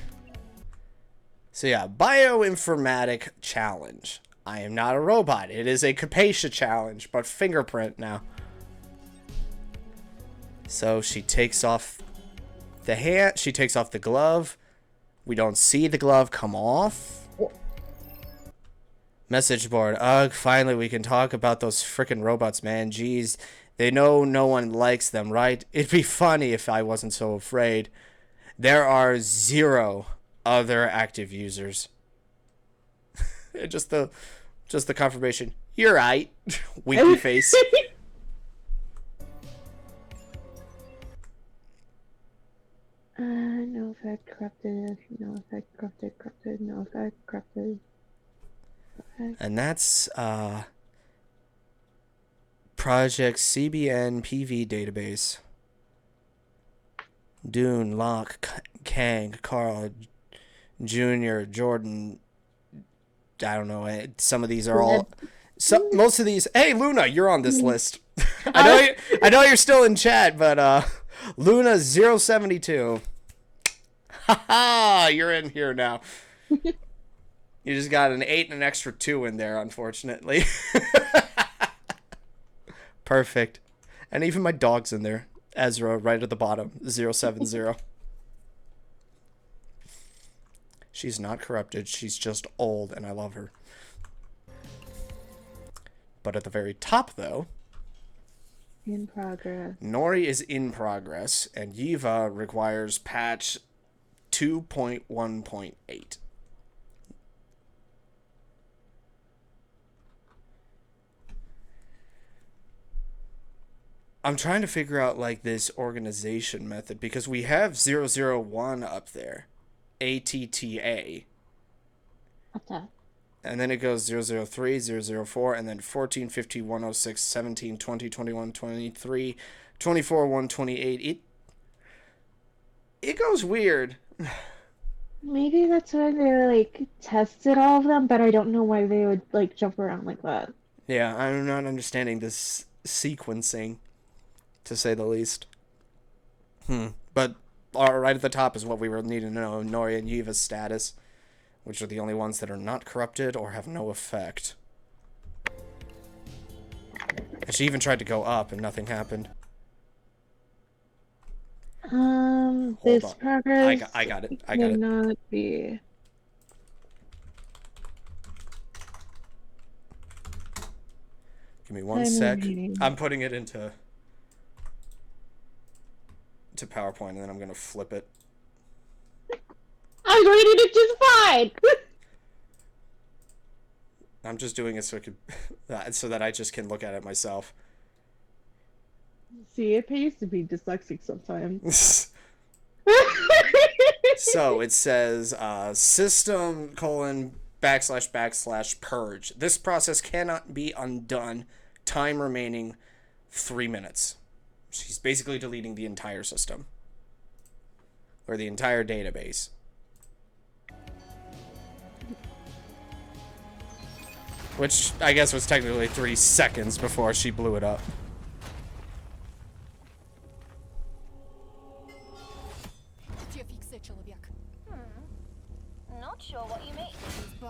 So yeah, bioinformatic challenge. I am not a robot. It is a Capacia challenge, but fingerprint now. So she takes off the hand. She takes off the glove. We don't see the glove come off. Message board. Ugh, finally we can talk about those frickin' robots, man. Jeez. They know no one likes them, right? It'd be funny if I wasn't so afraid. There are 0 other active users. just the confirmation. You're right. Winky face. No effect corrupted. No effect corrupted. No effect corrupted. And that's Project CBN PV database. Dune, Locke, Kang, Carl, Jr., Jordan. I don't know. Some of these are all. Most of these. Hey, Luna, you're on this list. I know you're still in chat, but Luna 072. Haha, you're in here now. You just got an 8 and an extra 2 in there, unfortunately. Perfect. And even my dog's in there. Ezra, right at the bottom, 070. She's not corrupted. She's just old, and I love her. But at the very top, though... In progress. Nori is in progress, and Yiva requires patch 2.1.8. I'm trying to figure out, like, this organization method, because we have 001 up there. ATTA. Okay. And then it goes 003, 004, and then 14, 15, 106, 17, 20, 21, 23, 24, 128. It goes weird. Maybe that's why they, like, tested all of them, but I don't know why they would, like, jump around like that. Yeah, I'm not understanding this sequencing, to say the least. But right at the top is what we were needing to know, Nori and Yiva's status, which are the only ones that are not corrupted or have no effect. And she even tried to go up and nothing happened. This on. progress I got it. I got it. cannot be. Give me one sec. I'm putting it into PowerPoint, and then I'm gonna flip it. I'm reading it just fine. I'm just doing it so that I just can look at it myself. See, it pays to be dyslexic sometimes. So it says system : / purge. This process cannot be undone. Time remaining 3 minutes. She's basically deleting the entire system. Or the entire database. Which I guess was technically 3 seconds before she blew it up. Not sure what you mean. So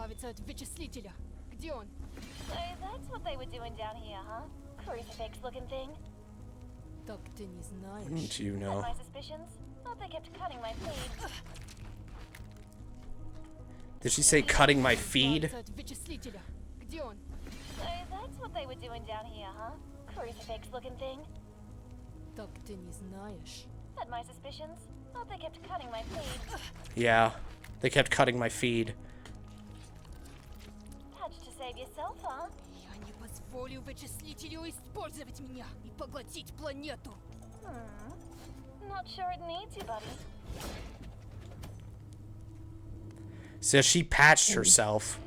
that's what they were doing down here, huh? Crucifix-looking thing? Wouldn't you know? Had my suspicions. Thought they kept cutting my feed. Did she say cutting my feed? So that's what they were doing down here, huh? Crucifix-looking thing? Had my suspicions. Thought they kept cutting my feed. Yeah, they kept cutting my feed. Had to save yourself, huh? Not sure it needs you, buddy. So she patched herself.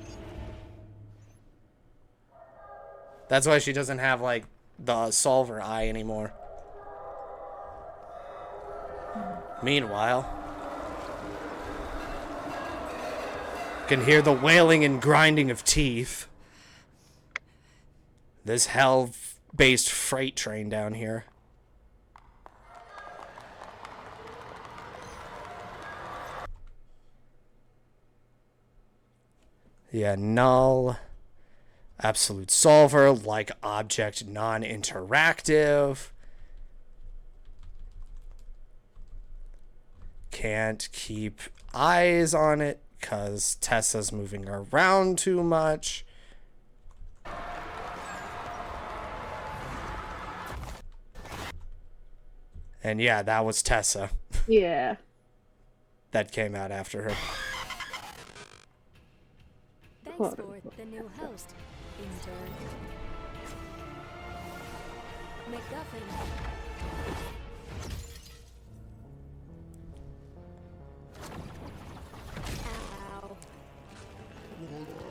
That's why she doesn't have, like, the solver eye anymore. Meanwhile, can hear the wailing and grinding of teeth. This hell-based freight train down here. Yeah, null. Absolute solver, like object, non-interactive. Can't keep eyes on it because Tessa's moving around too much. And yeah, that was Tessa. Yeah. That came out after her. Thanks for the new host, intern. McGuffin. Ow.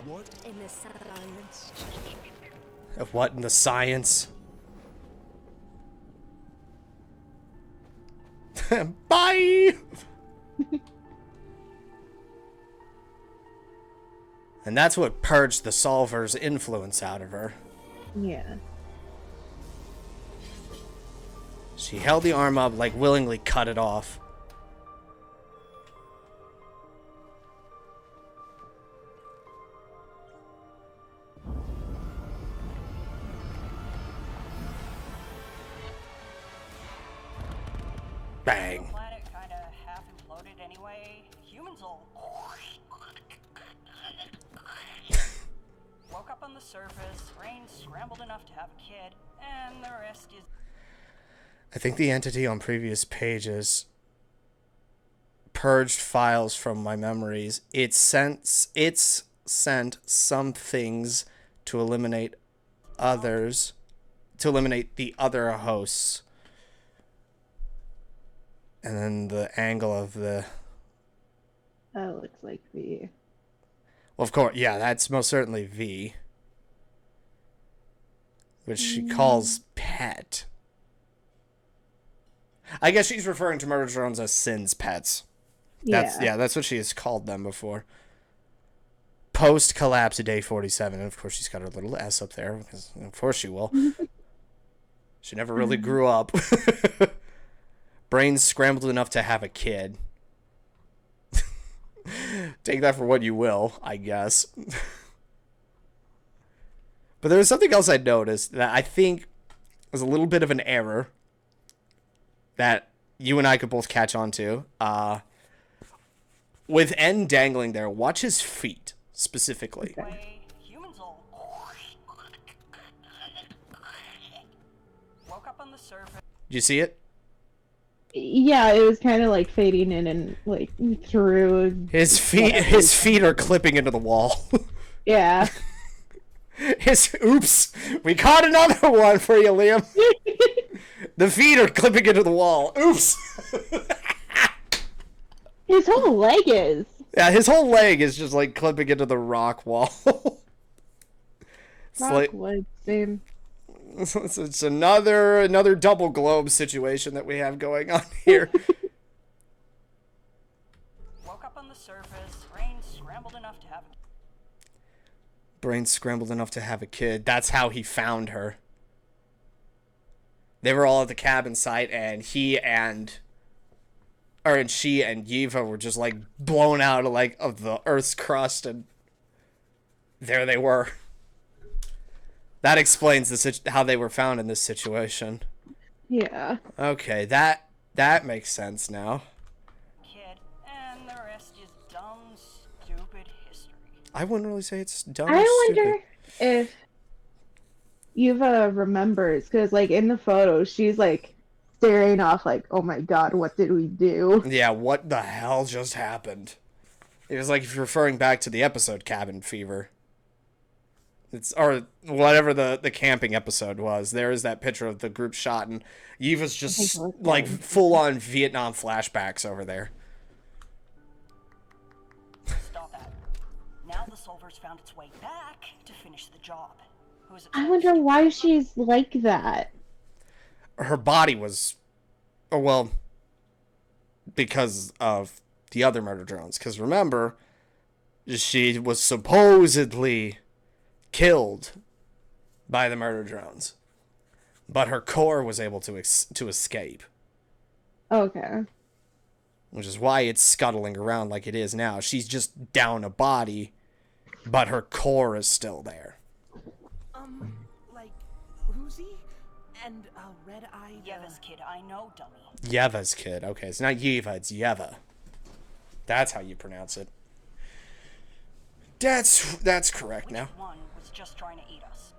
What? In the science. Of what in the science? Bye! And that's what purged the Solver's influence out of her. Yeah. She held the arm up, like willingly cut it off. Bang. The planet kind of half imploded anyway. Humans all woke up on the surface. Rain scrambled enough to have a kid, and the rest is. I think the entity on previous pages purged files from my memories. It's sent some things to eliminate others, to eliminate the other hosts. And then the angle of the... Oh, it looks like the... Well, of course, yeah, that's most certainly V. Which she calls pet. I guess she's referring to murder drones as Sin's pets. That's what she has called them before. Post-collapse day 47. And of course, she's got her little S up there, because of course she will. She never really grew up. Brains scrambled enough to have a kid. Take that for what you will, I guess. But there was something else I noticed that I think was a little bit of an error that you and I could both catch on to. With N dangling there, watch his feet, specifically. Okay. Humans all woke up on the surface. Did you see it? Yeah, it was kind of like fading in and like through. His feet are clipping into the wall. Yeah. Oops, we caught another one for you, Liam. The feet are clipping into the wall. Oops. His whole leg is. Yeah, his whole leg is just like clipping into the rock wall. Rockwood, same. It's another double globe situation that we have going on here. Woke up on the surface. Brain scrambled enough to have. Brain scrambled enough to have a kid. That's how he found her. They were all at the cabin site, and she and Yiva were just like blown out of the Earth's crust, and there they were. That explains how they were found in this situation. Yeah. Okay, that makes sense now. Kid, and the rest is dumb, stupid history. I wouldn't really say it's dumb. I wonder if Yuva remembers, because like in the photo, she's like staring off, like, "Oh my god, what did we do?" Yeah, what the hell just happened? It was like if you're referring back to the episode Cabin Fever. Or whatever the camping episode was. There is that picture of the group shot, and Yiva's just like full-on Vietnam flashbacks over there. Stop that. Now the Solver's found its way back to finish the job. Who's it? I wonder why she's like that. Her body was... Oh, well... Because of the other murder drones. Because remember, she was supposedly killed by the murder drones, but her core was able to escape. Okay. Which is why it's scuttling around like it is now. She's just down a body, but her core is still there. Like Uzi and red-eyed. Yeva's kid, I know, dummy. Yeva's kid. Okay, it's not Yiva, it's Yeva. That's how you pronounce it. That's correct now. One was just trying to eat us.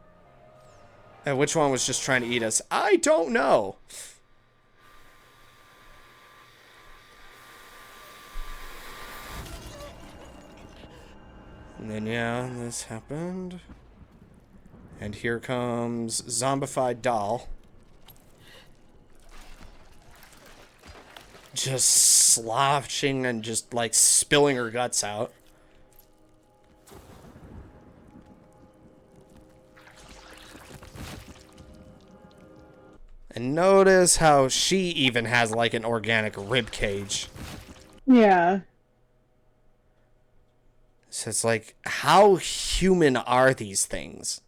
And which one was just trying to eat us? I don't know. And then, yeah, this happened. And here comes zombified doll. Just slouching and just, like, spilling her guts out. And notice how she even has like an organic rib cage. Yeah. So it's like, how human are these things?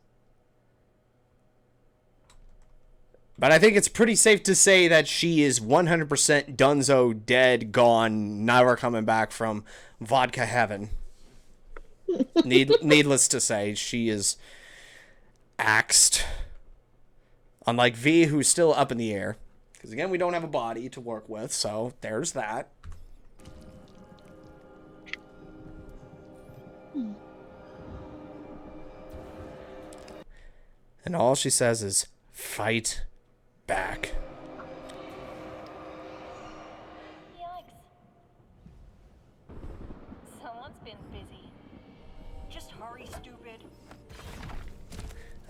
But I think it's pretty safe to say that she is 100% donezo, dead, gone, never coming back from vodka heaven. Needless to say, she is axed. Unlike V, who's still up in the air. Because again, we don't have a body to work with, so there's that. And all she says is, fight back. Yikes. Someone's been busy. Just hurry, stupid.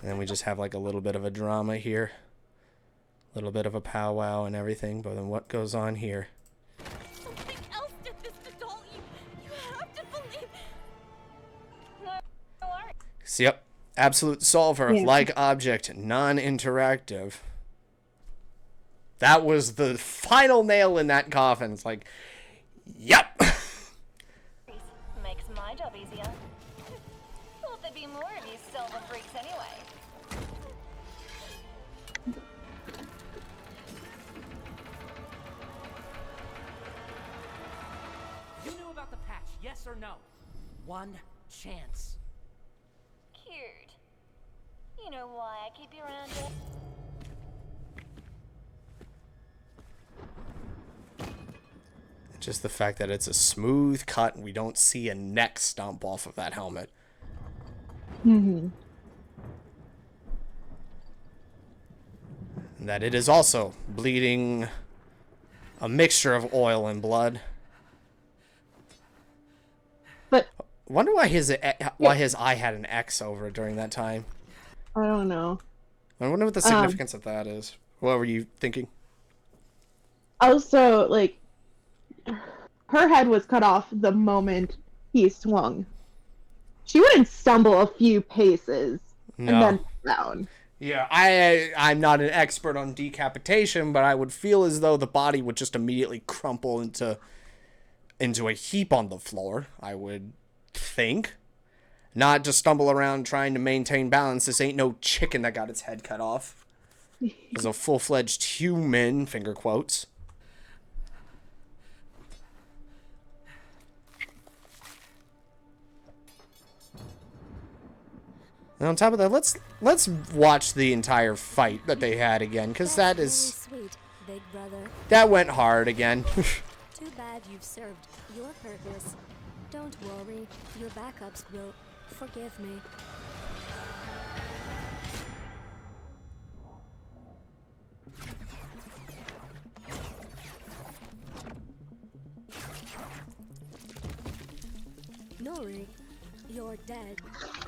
And then we just have like a little bit of a drama here. A little bit of a powwow and everything, but then what goes on here? Something else did this to Doll. You have to believe. No worries. So, yep. Absolute solver, Yeah. like object, non-interactive. That was the final nail in that coffin. It's like, yep. Makes my job easier. Thought there'd be more of you silver freaks anyway. You knew about the patch, yes or no? One chance. Cute. You know why I keep you around here? Just the fact that it's a smooth cut and we don't see a neck stump off of that helmet. Mm-hmm. And that it is also bleeding a mixture of oil and blood. But Wonder why his eye had an X over it during that time. I don't know. I wonder what the significance of that is. What were you thinking? Also, like, her head was cut off the moment he swung. She wouldn't stumble a few paces and then down. Yeah, I'm not an expert on decapitation, but I would feel as though the body would just immediately crumple into a heap on the floor, I would think. Not just stumble around trying to maintain balance. This ain't no chicken that got its head cut off. It's a full-fledged human, finger quotes. And on top of that, let's watch the entire fight that they had again, because that is Sweet, big brother. that went hard again. Too bad you've served your purpose. Don't worry, your backups will forgive me. Nori, you're dead.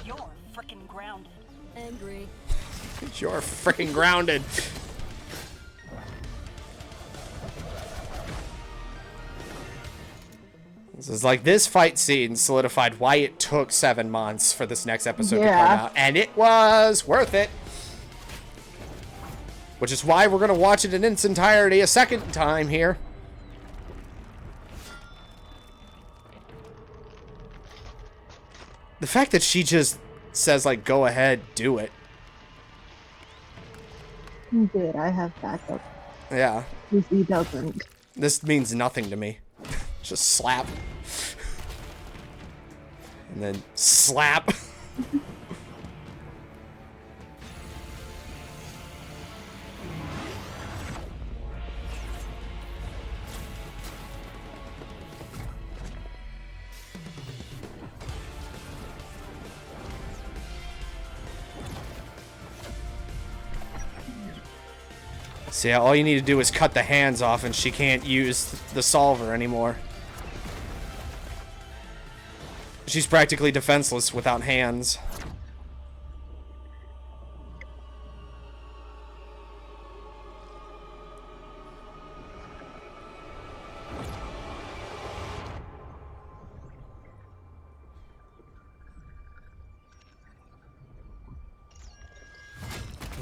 You're frickin' grounded. Angry. You're freaking grounded. This is like, this fight scene solidified why it took 7 months for this next episode to come out, and it was worth it. Which is why we're gonna watch it in its entirety a second time here. The fact that she just says, like, go ahead, do it. Good, I have backup. Yeah. He doesn't. This means nothing to me. Just slap. And then slap. So yeah, all you need to do is cut the hands off and she can't use the solver anymore. She's practically defenseless without hands.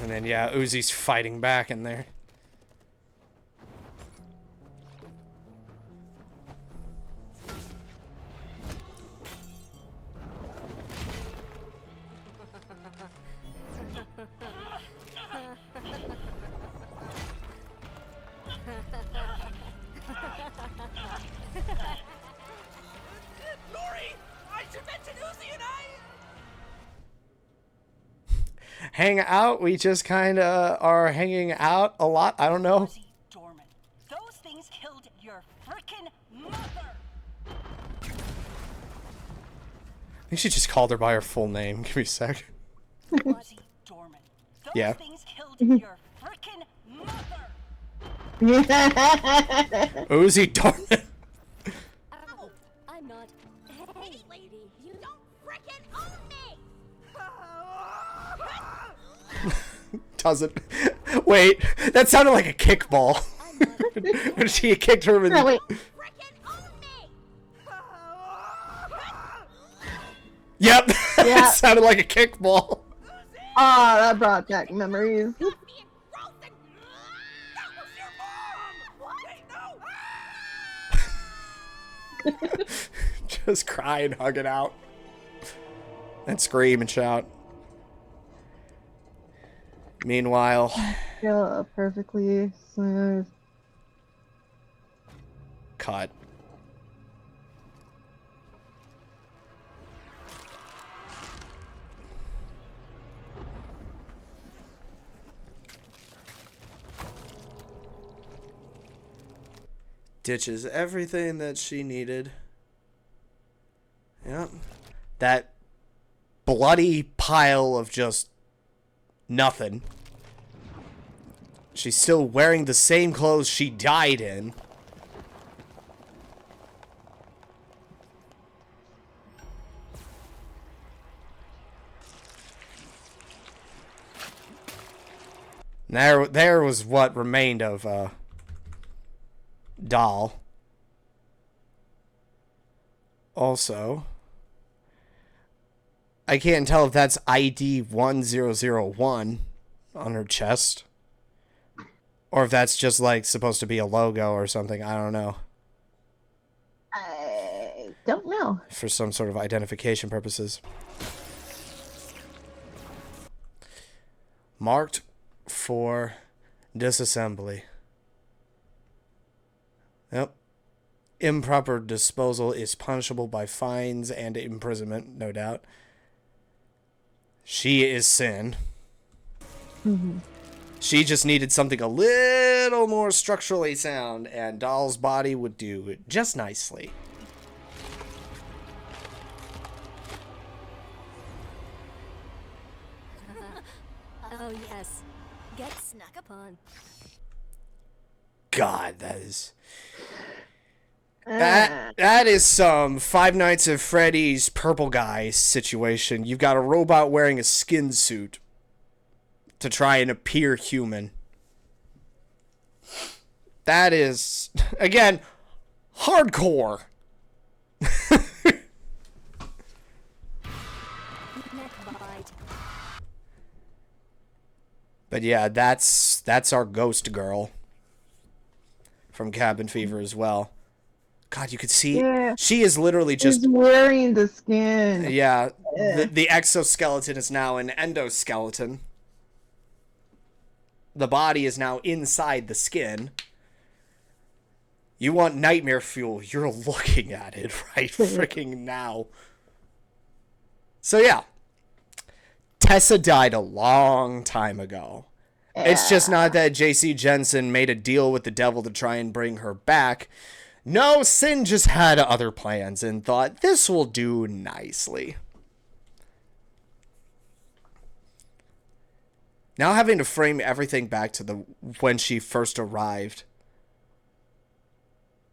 And then, yeah, Uzi's fighting back in there. Nori, I should mention Uzi and I. Hang out? We just kind of are hanging out a lot. I don't know. Dorman, those things killed your frickin' mother. I think she just called her by her full name. Give me a sec. Ozzy Dorman, those Yeah. things killed your frickin' mother. Uzi Dorman. Oh, I'm not. Hey, lady, you don't frickin' own me! Doesn't. Wait, that sounded like a kickball. When she kicked her in No, wait. Yep, Yeah. that sounded like a kickball. Ah, that brought back memories. Just cry and hug it out. And scream and shout. Meanwhile, Yeah, perfectly smooth. cut. Ditches everything that she needed. Yep. That bloody pile of just nothing. She's still wearing the same clothes she died in. There was what remained of Doll. Also, I can't tell if that's ID 1001 on her chest, or if that's just like supposed to be a logo or something. I don't know. I don't know. For some sort of identification purposes. Marked for disassembly. Yep. Improper disposal is punishable by fines and imprisonment, no doubt. She is sin. Mm-hmm. She just needed something a little more structurally sound, and Doll's body would do it just nicely. Oh yes, get snack upon. God, that is... That is some Five Nights at Freddy's purple guy situation. You've got a robot wearing a skin suit to try and appear human. That is, again, hardcore. But yeah, that's our ghost girl from Cabin Fever as well. God, you could see, yeah. She is literally just She's wearing the skin. Yeah, the exoskeleton is now an endoskeleton. The body is now inside the skin. You want nightmare fuel, you're looking at it right freaking now. So yeah, Tessa died a long time ago. Yeah. It's just not that J.C. Jensen made a deal with the devil to try and bring her back. No, Sin just had other plans and thought, this will do nicely. Now having to frame everything back to when she first arrived.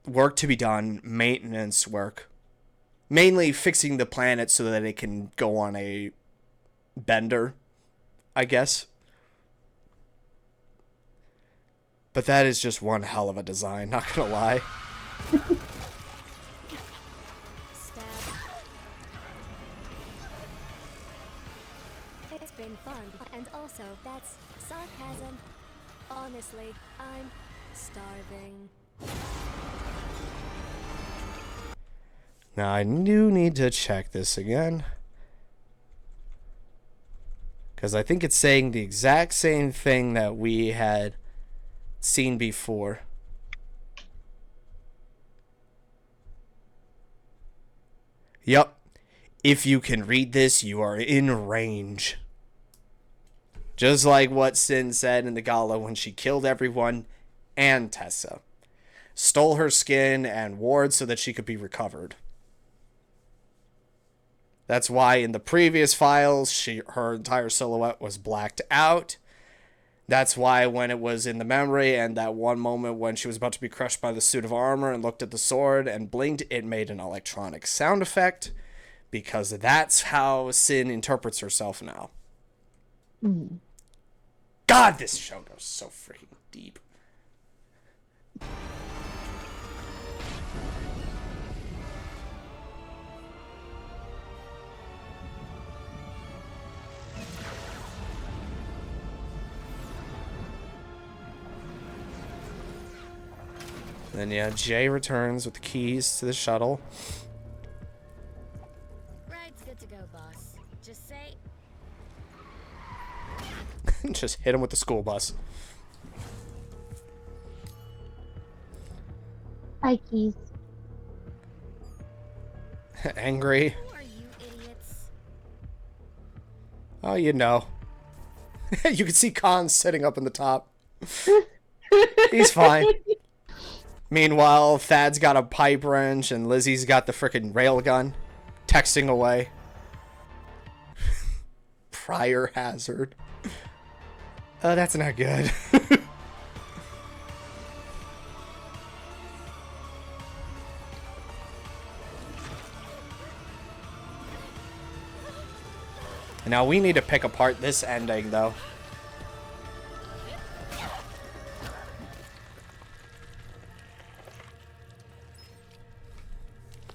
Work to be done, maintenance work. Mainly fixing the planet so that it can go on a bender, I guess. But that is just one hell of a design, not gonna lie. Stab. It's been fun, and also that's sarcasm. Honestly, I'm starving. Now I do need to check this again. Because I think it's saying the exact same thing that we had seen before. Yup. If you can read this, you are in range. Just like what Sin said in the gala when she killed everyone and Tessa. Stole her skin and ward so that she could be recovered. That's why in the previous files, her entire silhouette was blacked out. That's why when it was in the memory and that one moment when she was about to be crushed by the suit of armor and looked at the sword and blinked, it made an electronic sound effect. Because that's how Sin interprets herself now. God, this show goes so freaking deep. Then yeah, Jay returns with the keys to the shuttle. Ride's good to go, boss. Just say... Just hit him with the school bus. Hi, keys. Angry. Who are you idiots? Oh, you know. You can see Khan sitting up in the top. He's fine. Meanwhile, Thad's got a pipe wrench and Lizzie's got the frickin' railgun. Texting away. Prior hazard. Oh, that's not good. Now we need to pick apart this ending, though.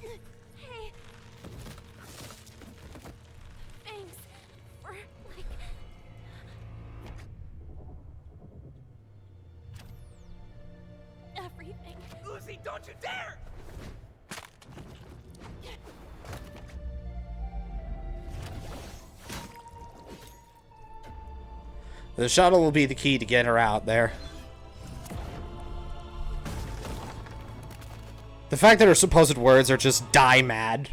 Hey. Thanks for, like... everything. Uzi, don't you dare! The shuttle will be the key to get her out there. The fact that her supposed words are just die mad.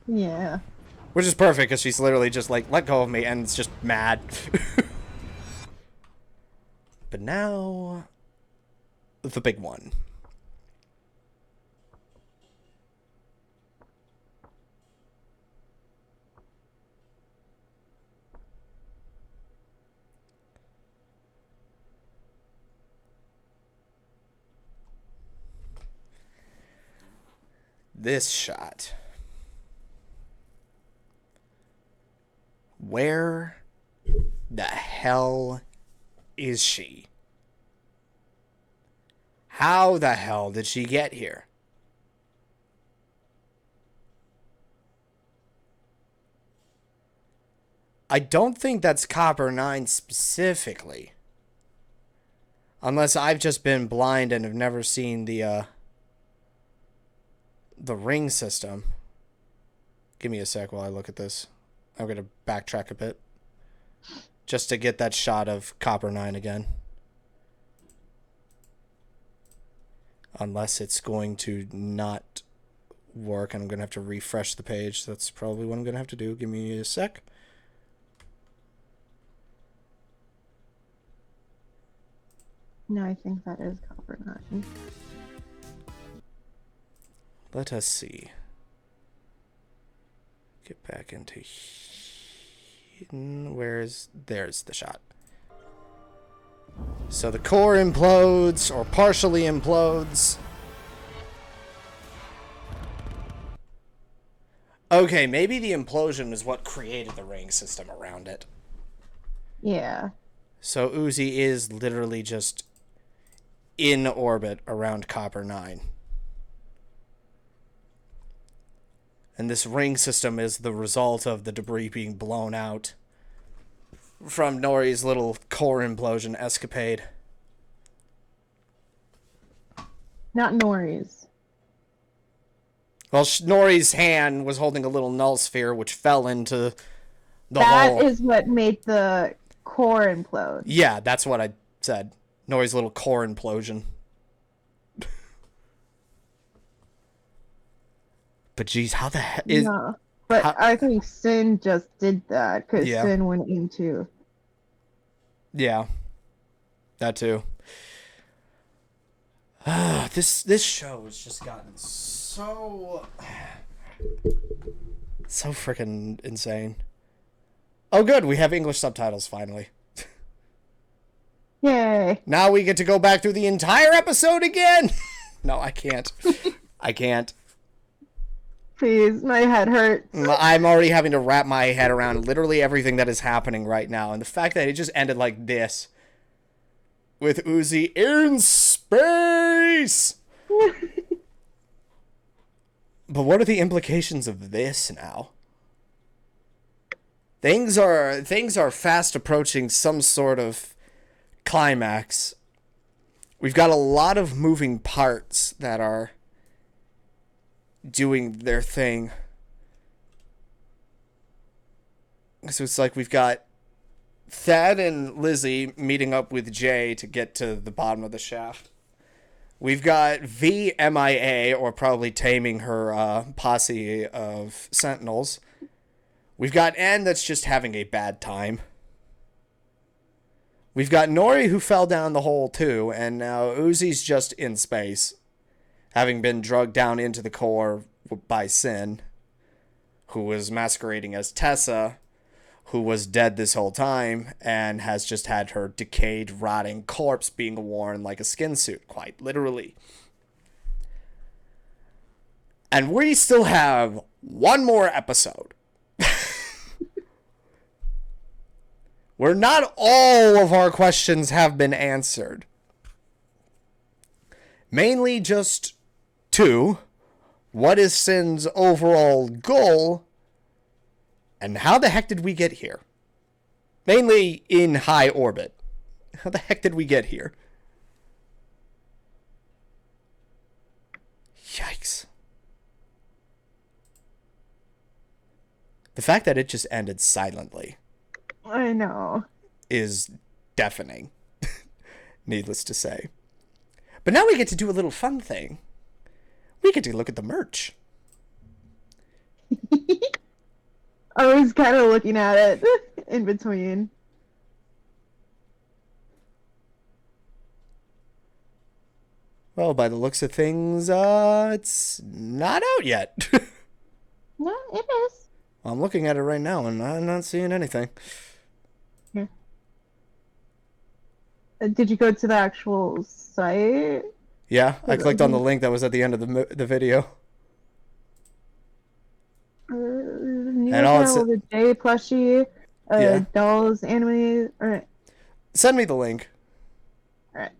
Yeah. Which is perfect, because she's literally just like, let go of me, and it's just mad. But now... the big one. This shot. Where the hell is she? How the hell did she get here? I don't think that's Copper 9 specifically. Unless I've just been blind and have never seen the ring system. Give me a sec while I look at this. I'm going to backtrack a bit. Just to get that shot of Copper 9 again. Unless it's going to not work and I'm going to have to refresh the page. That's probably what I'm going to have to do. Give me a sec. No, I think that is Copper 9. Let us see. Get back into... There's the shot. So the core implodes, or partially implodes. Okay, maybe the implosion is what created the ring system around it. Yeah. So Uzi is literally just in orbit around Copper 9. And this ring system is the result of the debris being blown out from Nori's little core implosion escapade. Not Nori's. Well, Nori's hand was holding a little null sphere which fell into the hole. That is what made the core implode. Yeah, that's what I said. Nori's little core implosion. But geez, how the heck is... Yeah. But I think Sin just did that, because Yeah. Sin went into... Yeah. That too. This show has just gotten so freaking insane. Oh good, we have English subtitles finally. Yay. Now we get to go back through the entire episode again. No, I can't. I can't. Please, my head hurts. I'm already having to wrap my head around literally everything that is happening right now. And the fact that it just ended like this. With Uzi in space! But what are the implications of this now? Things are fast approaching some sort of climax. We've got a lot of moving parts that are doing their thing. So it's like we've got Thad and Lizzie meeting up with Jay to get to the bottom of the shaft. We've got V MIA, or probably taming her posse of sentinels. We've got N that's just having a bad time. We've got Nori who fell down the hole too, and now Uzi's just in space, having been drugged down into the core by Sin, who was masquerading as Tessa, who was dead this whole time and has just had her decayed, rotting corpse being worn like a skin suit, quite literally. And we still have one more episode. Where not all of our questions have been answered. Mainly just two. What is Sin's overall goal? And how the heck did we get here? Mainly in high orbit. How the heck did we get here? Yikes. The fact that it just ended silently. I know. Is deafening. Needless to say. But now we get to do a little fun thing. We get to look at the merch. I was kind of looking at it in between. Well, by the looks of things, it's not out yet. No, it is. I'm looking at it right now, and I'm not seeing anything. Yeah. Did you go to the actual site? Yeah, I clicked on the link that was at the end of the video. And also the J plushie, dolls, anime. Alright. Send me the link. Alright.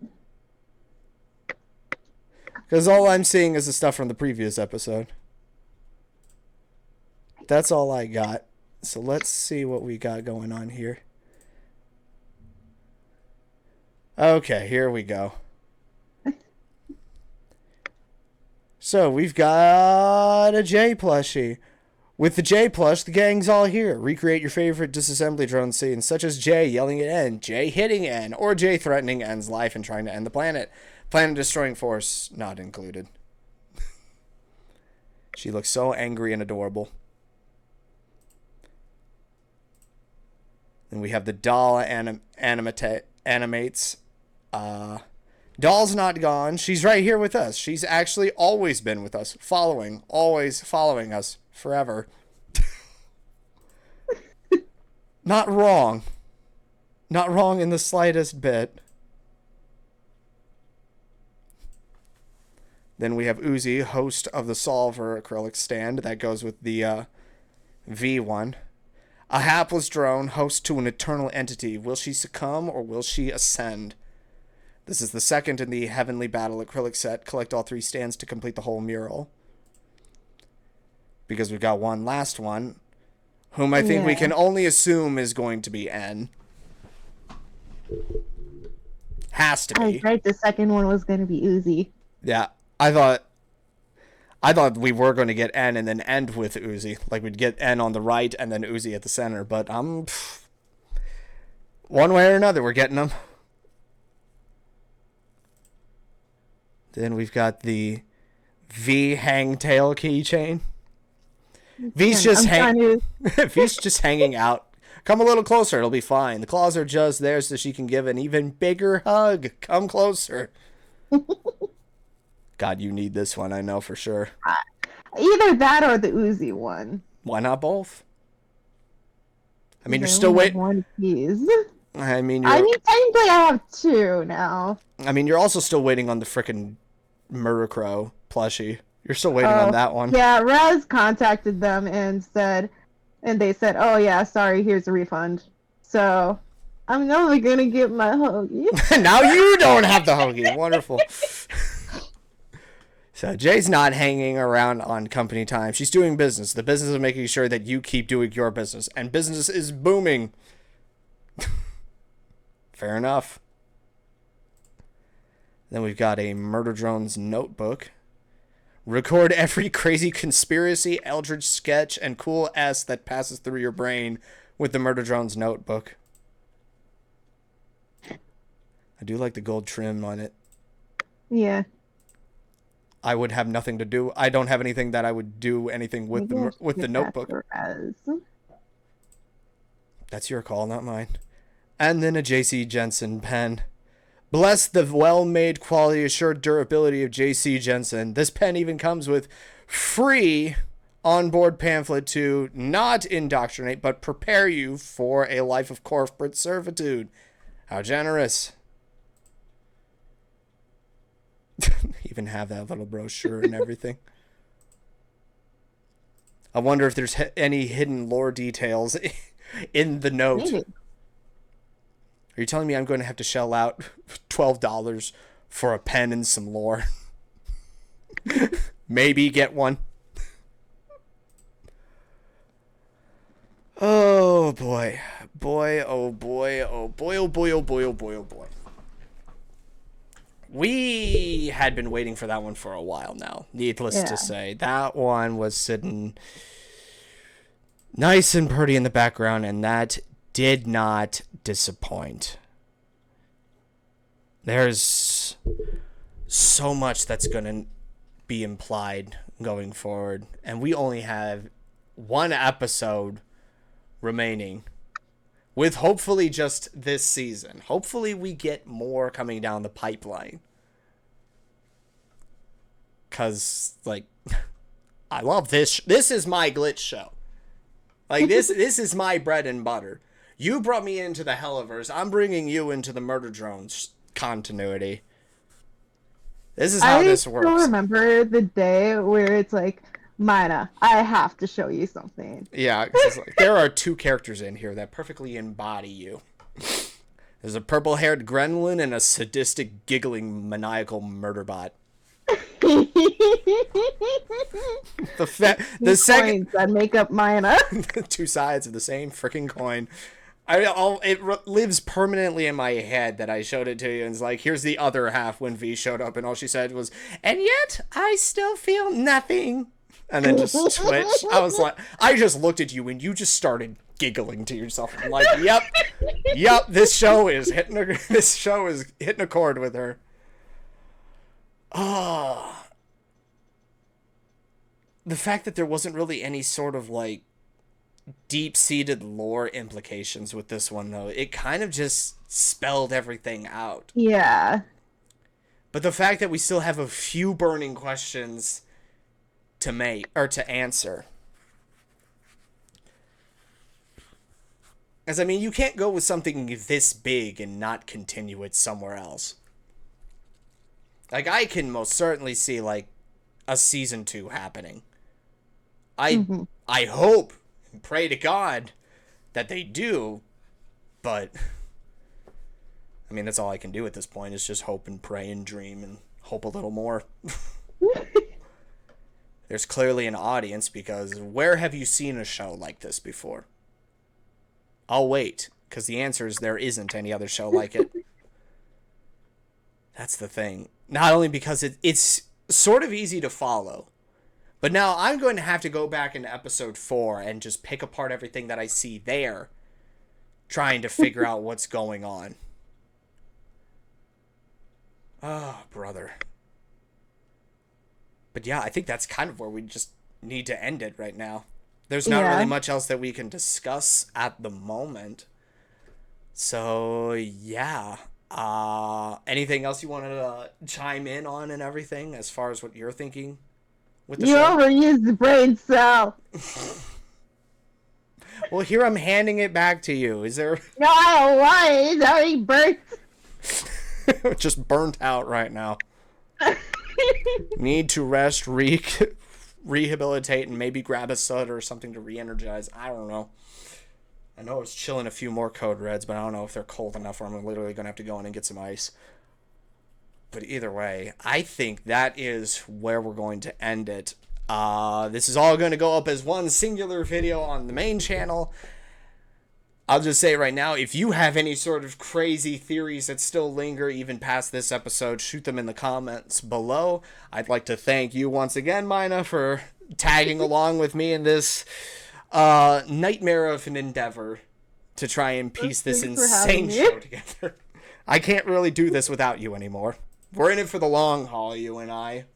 Because all I'm seeing is the stuff from the previous episode. That's all I got. So let's see what we got going on here. Okay, here we go. So we've got a J plushie. With the J plush, the gang's all here. Recreate your favorite disassembly drone scenes, such as J yelling at N, J hitting N, or J threatening N's life and trying to end the planet. Planet destroying force not included. She looks so angry and adorable. Then we have the doll animates. Doll's not gone. She's right here with us. She's actually always been with us. Always following us. Forever. Not wrong. Not wrong in the slightest bit. Then we have Uzi, host of the Solver acrylic stand. That goes with the V1. A hapless drone, host to an eternal entity. Will she succumb or will she ascend? This is the second in the Heavenly Battle acrylic set. Collect all 3 stands to complete the whole mural. Because we've got one last one, whom I think we can only assume is going to be N. Has to be. I was right, the second one was going to be Uzi. Yeah, I thought we were going to get N and then end with Uzi. Like we'd get N on the right and then Uzi at the center. But one way or another, we're getting them. Then we've got the V hangtail keychain. V's just V's just hanging out. Come a little closer, it'll be fine. The claws are just there so she can give an even bigger hug. Come closer. God, you need this one, I know for sure. Either that or the Uzi one. Why not both? I mean, you're still waiting. One piece. I mean, technically I have two now. I mean, you're also still waiting on the frickin' Murder Crow plushie. You're still waiting on that one. Yeah, Rez contacted them and they said, "Oh yeah, sorry, here's a refund." So, I'm never gonna get my hoagie. Now you don't have the hoagie. Wonderful. So Jay's not hanging around on company time. She's doing business. The business of making sure that you keep doing your business. And business is booming. Fair enough. Then we've got a Murder Drones notebook. Record every crazy conspiracy, eldritch sketch, and cool S that passes through your brain with the Murder Drones notebook. I do like the gold trim on it. Yeah. I would have nothing to do. I don't have anything that I would do anything with the notebook. That's your call, not mine. And then a J.C. Jensen pen. Bless the well-made, quality-assured durability of J.C. Jensen. This pen even comes with free onboard pamphlet to not indoctrinate, but prepare you for a life of corporate servitude. How generous. Even have that little brochure and everything. I wonder if there's any hidden lore details in the note. Maybe. Are you telling me I'm going to have to shell out $12 for a pen and some lore? Maybe get one. Oh boy. Boy, oh boy, oh boy, oh boy, oh boy, oh boy, oh boy. We had been waiting for that one for a while now, needless to say. That one was sitting nice and pretty in the background, and that did not disappoint. There's so much that's going to be implied going forward, and we only have one episode remaining. With hopefully just this season. Hopefully we get more coming down the pipeline. Because, like, I love this. This is my glitch show. Like, this is my bread and butter. You brought me into the Helliverse. I'm bringing you into the Murder Drones continuity. This is how this works. I still remember the day where it's like, Myna, I have to show you something. Yeah, it's like, there are two characters in here that perfectly embody you. There's a purple-haired gremlin and a sadistic, giggling, maniacal murder bot. The second that make up Myna. Two sides of the same freaking coin. It lives permanently in my head that I showed it to you, and it's like, here's the other half when V showed up, and all she said was, "And yet I still feel nothing." And then just switched. I was like, I just looked at you and you just started giggling to yourself. I'm like, yep, this show is hitting a chord with her. Oh. The fact that there wasn't really any sort of like deep-seated lore implications with this one, though, it kind of just spelled everything out. Yeah. But the fact that we still have a few burning questions to make or to answer. As I mean, you can't go with something this big and not continue it somewhere else. Like, I can most certainly see like a season 2 happening. I hope and pray to God that they do, but I mean, that's all I can do at this point is just hope and pray and dream and hope a little more. There's clearly an audience, because where have you seen a show like this before? I'll wait, because the answer is there isn't any other show like it. That's the thing. Not only because it's sort of easy to follow, but now I'm going to have to go back into episode 4 and just pick apart everything that I see there, trying to figure out what's going on. Oh, brother. But yeah, I think that's kind of where we just need to end it right now. There's not really much else that we can discuss at the moment. So, yeah. Anything else you wanted to chime in on and everything as far as what you're thinking with the show? You overused the brain cell. Well, here I'm handing it back to you. Is there... No, I don't want it. It's already burnt. Just burnt out right now. Need to rest, rehabilitate, and maybe grab a soda or something to re-energize. I don't know. I know I was chilling a few more Code Reds, but I don't know if they're cold enough or I'm literally going to have to go in and get some ice. But either way, I think that is where we're going to end it. This is all going to go up as one singular video on the main channel. I'll just say right now, if you have any sort of crazy theories that still linger even past this episode, shoot them in the comments below. I'd like to thank you once again, Myna, for tagging along with me in this nightmare of an endeavor to try and piece this insane show together. I can't really do this without you anymore. We're in it for the long haul, you and I,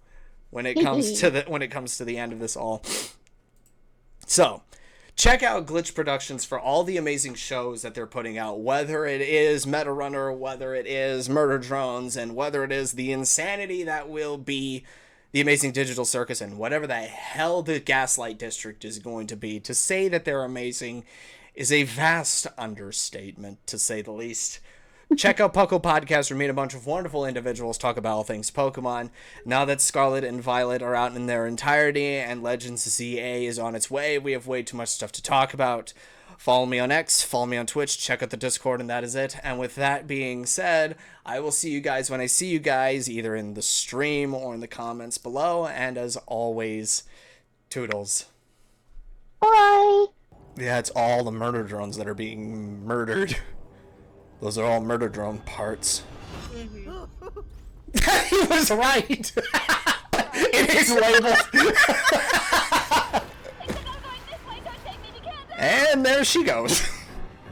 when it comes to the end of this all. So, check out Glitch Productions for all the amazing shows that they're putting out, whether it is Meta Runner, whether it is Murder Drones, and whether it is the insanity that will be the Amazing Digital Circus, and whatever the hell the Gaslight District is going to be. To say that they're amazing is a vast understatement, to say the least. Check out PUCL Podcast, where we meet a bunch of wonderful individuals talk about all things Pokemon. Now that Scarlet and Violet are out in their entirety and Legends ZA is on its way, we have way too much stuff to talk about. Follow me on X, follow me on Twitch, check out the Discord, and that is it. And with that being said, I will see you guys when I see you guys, either in the stream or in the comments below. And as always, toodles. Bye! Yeah, it's all the murder drones that are being murdered. Those are all murder drone parts. He was right! It is labeled. And there she goes.